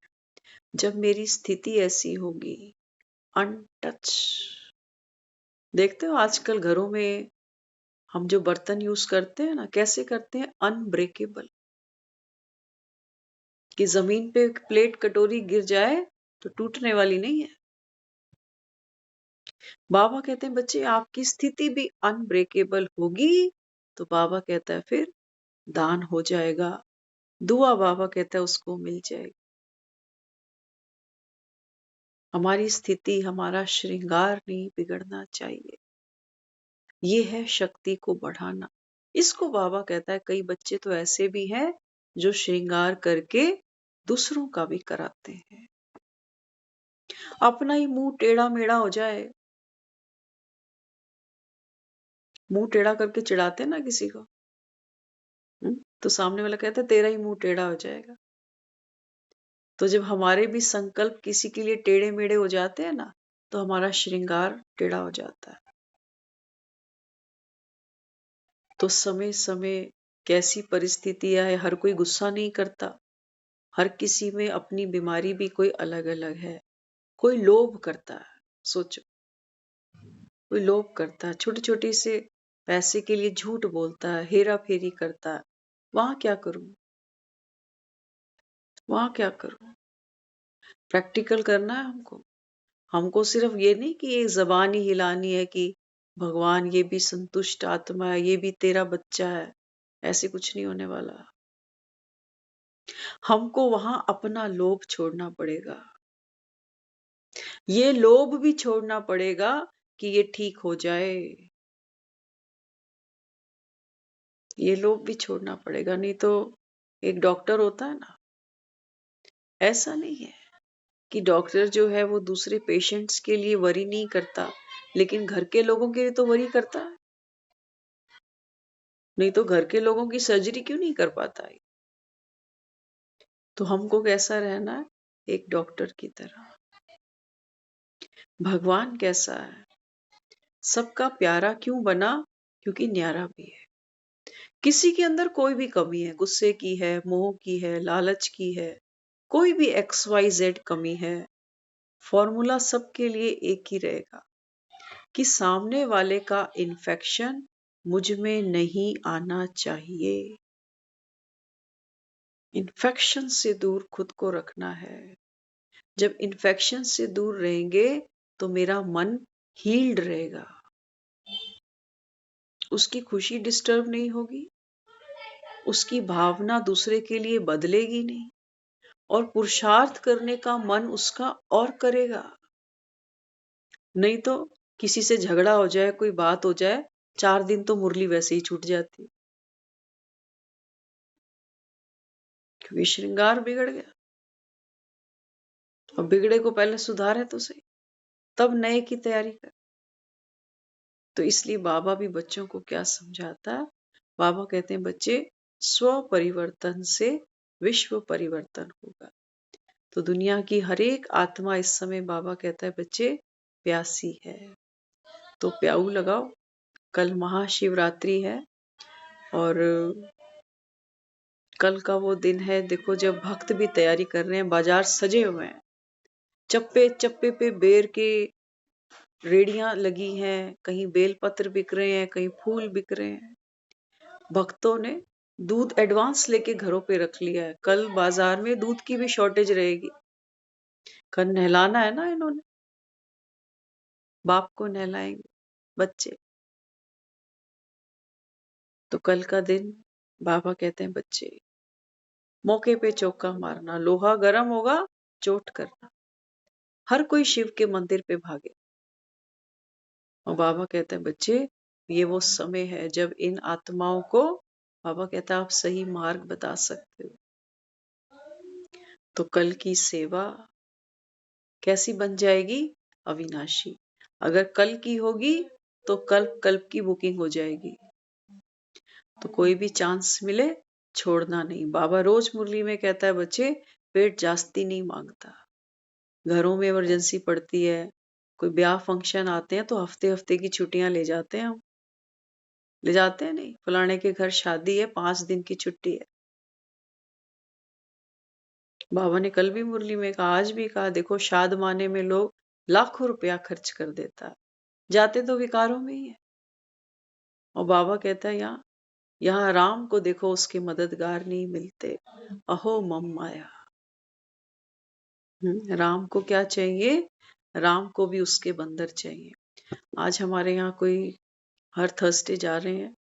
जब मेरी स्थिति ऐसी होगी अनटच, देखते हो आजकल घरों में हम जो बर्तन यूज करते हैं ना, कैसे करते हैं, अनब्रेकेबल, कि जमीन पे प्लेट कटोरी गिर जाए तो टूटने वाली नहीं है, बाबा कहते हैं बच्चे आपकी स्थिति भी अनब्रेकेबल होगी, तो बाबा कहता है फिर दान हो जाएगा, दुआ बाबा कहता है उसको मिल जाएगी। हमारी स्थिति, हमारा श्रृंगार नहीं बिगड़ना चाहिए। ये है शक्ति को बढ़ाना। इसको बाबा कहता है कई बच्चे तो ऐसे भी हैं जो श्रृंगार करके दूसरों का भी कराते हैं। अपना ही मुंह टेढ़ा मेढ़ा हो जाए, मुंह टेढ़ा करके चिढ़ाते हैं ना किसी को, तो सामने वाला कहता है तेरा ही मुंह टेढ़ा हो जाएगा। तो जब हमारे भी संकल्प किसी के लिए टेढ़े मेढ़े हो जाते हैं ना, तो हमारा श्रृंगार टेढ़ा हो जाता है। तो समय समय कैसी परिस्थिति आए, हर कोई गुस्सा नहीं करता, हर किसी में अपनी बीमारी भी कोई अलग अलग है। कोई लोभ करता है, सोचो, कोई लोभ करता है, छोटे छोटे से पैसे के लिए झूठ बोलता है, हेरा फेरी करता है। वहां क्या करूं, वहां क्या करूं? प्रैक्टिकल करना है हमको। हमको सिर्फ ये नहीं कि एक जबान ही हिलानी है कि भगवान ये भी संतुष्ट आत्मा है, ये भी तेरा बच्चा है। ऐसे कुछ नहीं होने वाला। हमको वहां अपना लोभ छोड़ना पड़ेगा। ये लोभ भी छोड़ना पड़ेगा कि ये ठीक हो जाए। ये लोभ भी छोड़ना पड़ेगा, नहीं तो एक डॉक्टर होता है ना, ऐसा नहीं है कि डॉक्टर जो है वो दूसरे पेशेंट्स के लिए वरी नहीं करता, लेकिन घर के लोगों के लिए तो वरी करता है। नहीं तो घर के लोगों की सर्जरी क्यों नहीं कर पाता है? तो हमको कैसा रहना है? एक डॉक्टर की तरह। भगवान कैसा है? सबका प्यारा क्यों बना? क्योंकि न्यारा भी है। किसी के अंदर कोई भी कमी है, गुस्से की है, मोह की है, लालच की है, कोई भी XYZ कमी है, फॉर्मूला सबके लिए एक ही रहेगा कि सामने वाले का इन्फेक्शन मुझ में नहीं आना चाहिए। इन्फेक्शन से दूर खुद को रखना है। जब इन्फेक्शन से दूर रहेंगे तो मेरा मन हील्ड रहेगा, उसकी खुशी डिस्टर्ब नहीं होगी, उसकी भावना दूसरे के लिए बदलेगी नहीं, और पुरुषार्थ करने का मन उसका और करेगा। नहीं तो किसी से झगड़ा हो जाए, कोई बात हो जाए, 4 दिन तो मुरली वैसे ही छूट जाती, क्योंकि श्रृंगार बिगड़ गया। और बिगड़े को पहले सुधारे तो सही, तब नए की तैयारी कर। तो इसलिए बाबा भी बच्चों को क्या समझाता है? बाबा कहते हैं बच्चे, स्व परिवर्तन से विश्व परिवर्तन होगा। तो दुनिया की हर एक आत्मा इस समय बाबा कहता है बच्चे प्यासी है, तो प्याऊ लगाओ। कल महाशिवरात्रि है और कल का वो दिन है, देखो जब भक्त भी तैयारी कर रहे हैं, बाजार सजे हुए हैं, चप्पे चप्पे पे बेर के रेड़ियां लगी हैं, कहीं बेलपत्र बिक रहे हैं, कहीं फूल बिक रहे हैं। भक्तों ने दूध एडवांस लेके घरों पे रख लिया है, कल बाजार में दूध की भी शॉर्टेज रहेगी। कल नहलाना है ना इन्होंने, बाप को नहलाएंगे बच्चे। तो कल का दिन बाबा कहते हैं बच्चे मौके पे चौका मारना, लोहा गर्म होगा चोट करना। हर कोई शिव के मंदिर पे भागे। और बाबा कहते हैं बच्चे ये वो समय है जब इन आत्माओं को बाबा कहता है आप सही मार्ग बता सकते हो। तो कल की सेवा कैसी बन जाएगी? अविनाशी। अगर कल की होगी तो कल्प कल्प की बुकिंग हो जाएगी। तो कोई भी चांस मिले छोड़ना नहीं। बाबा रोज मुरली में कहता है बच्चे पेट जास्ती नहीं मांगता। घरों में इमरजेंसी पड़ती है, कोई ब्याह फंक्शन आते हैं तो हफ्ते हफ्ते की छुट्टियां ले जाते हैं हम, ले जाते हैं नहीं, फलाने के घर शादी है 5 दिन की छुट्टी है। बाबा ने कल भी मुरली में कहा, आज भी कहा, देखो शाद माने में लोग लाखों रुपया खर्च कर देता है, जाते तो विकारों में ही है। और बाबा कहता है यहाँ यहाँ राम को देखो उसके मददगार नहीं मिलते, अहो मम माया। राम को क्या चाहिए? राम को भी उसके बंदर चाहिए। आज हमारे यहाँ कोई हर थर्सडे जा रहे हैं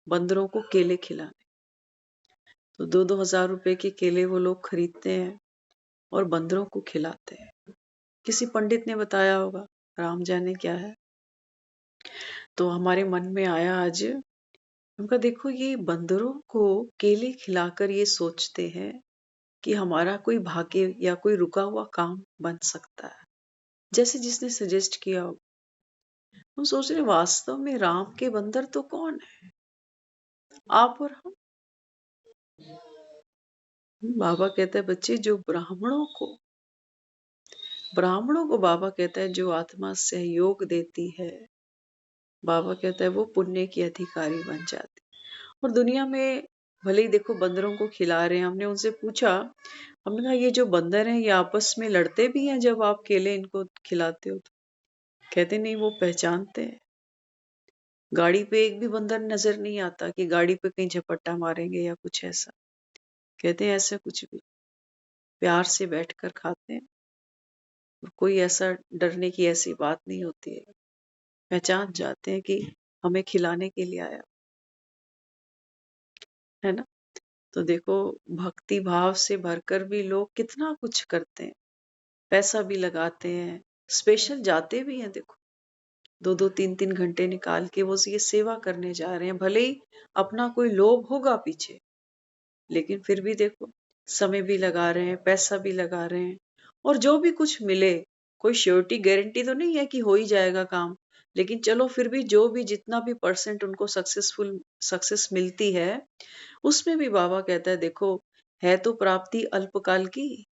बंदरों को केले खिलाने। तो 2-2 हज़ार रुपए के केले वो लोग खरीदते हैं और बंदरों को खिलाते हैं। किसी पंडित ने बताया होगा, राम जाने क्या है। तो हमारे मन में आया आज, उनका देखो ये बंदरों को केले खिलाकर ये सोचते हैं कि हमारा कोई भाग्य या कोई रुका हुआ काम बन सकता है, जैसे जिसने सजेस्ट किया हो। हम सोच रहे वास्तव में राम के बंदर तो कौन है, आप और हम। बाबा कहता है बच्चे, जो ब्राह्मणों को बाबा कहता है जो आत्मा सहयोग देती है, बाबा कहता है वो पुण्य की अधिकारी बन जाती। और दुनिया में भले ही देखो बंदरों को खिला रहे हैं, हमने उनसे पूछा, हमने कहा ये जो बंदर हैं ये आपस में लड़ते भी हैं जब आप केले इनको खिलाते हो तो? कहते नहीं, वो पहचानते हैं। गाड़ी पे एक भी बंदर नजर नहीं आता कि गाड़ी पे कहीं झपट्टा मारेंगे या कुछ ऐसा। कहते हैं ऐसा कुछ भी, प्यार से बैठकर खाते हैं और कोई ऐसा डरने की ऐसी बात नहीं होती है। पहचान जाते हैं कि हमें खिलाने के लिए आया है ना। तो देखो, भक्ति भाव से भरकर भी लोग कितना कुछ करते हैं, पैसा भी लगाते हैं, स्पेशल जाते भी हैं। देखो 2-2 3-3 घंटे निकाल के वो ये सेवा करने जा रहे हैं। भले ही अपना कोई लोभ होगा पीछे, लेकिन फिर भी देखो समय भी लगा रहे हैं, पैसा भी लगा रहे हैं। और जो भी कुछ मिले, कोई श्योरिटी गारंटी तो नहीं है कि हो ही जाएगा काम, लेकिन चलो फिर भी जो भी जितना भी परसेंट उनको सक्सेस मिलती है, उसमें भी बाबा कहता है देखो, है तो प्राप्ति अल्पकाल की,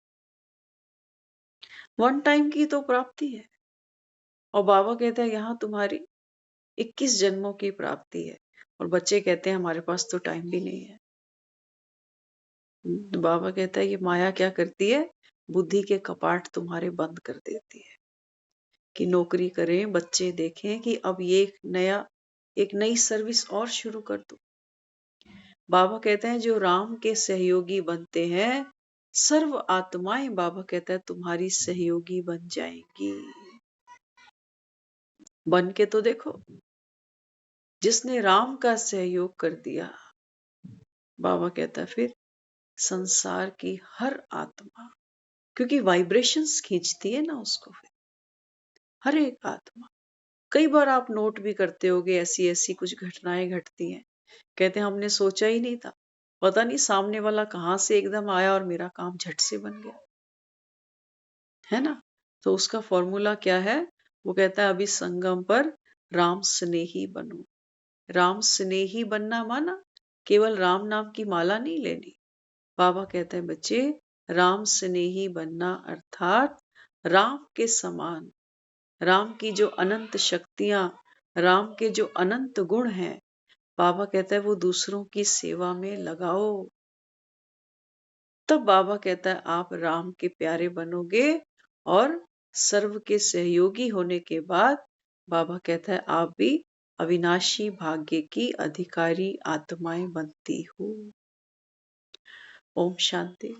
वन टाइम की तो प्राप्ति है। और बाबा कहता है यहाँ तुम्हारी 21 जन्मों की प्राप्ति है। और बच्चे कहते हैं हमारे पास तो टाइम भी नहीं है। तो बाबा कहता है ये माया क्या करती है, बुद्धि के कपाट तुम्हारे बंद कर देती है कि नौकरी करें, बच्चे देखें कि अब ये एक नई सर्विस और शुरू कर दो। बाबा कहते हैं जो राम के सहयोगी बनते हैं, सर्व आत्माएं बाबा कहता है तुम्हारी सहयोगी बन जाएंगी। बन के तो देखो, जिसने राम का सहयोग कर दिया, बाबा कहता है फिर संसार की हर आत्मा, क्योंकि वाइब्रेशंस खींचती है ना उसको, फिर हर एक आत्मा। कई बार आप नोट भी करते होगे, ऐसी ऐसी कुछ घटनाएं घटती हैं, कहते हैं हमने सोचा ही नहीं था, पता नहीं सामने वाला कहाँ से एकदम आया और मेरा काम झट से बन गया, है ना। तो उसका फॉर्मूला क्या है, वो कहता है अभी संगम पर राम स्नेही बनो। राम स्नेही बनना माना केवल राम नाम की माला नहीं लेनी। बाबा कहते हैं बच्चे, राम स्नेही बनना अर्थात राम के समान, राम की जो अनंत शक्तियां, राम के जो अनंत गुण हैं, बाबा कहता है वो दूसरों की सेवा में लगाओ। तब बाबा कहता है आप राम के प्यारे बनोगे। और सर्व के सहयोगी होने के बाद बाबा कहता है आप भी अविनाशी भाग्य की अधिकारी आत्माएं बनती हो। ओम शांति।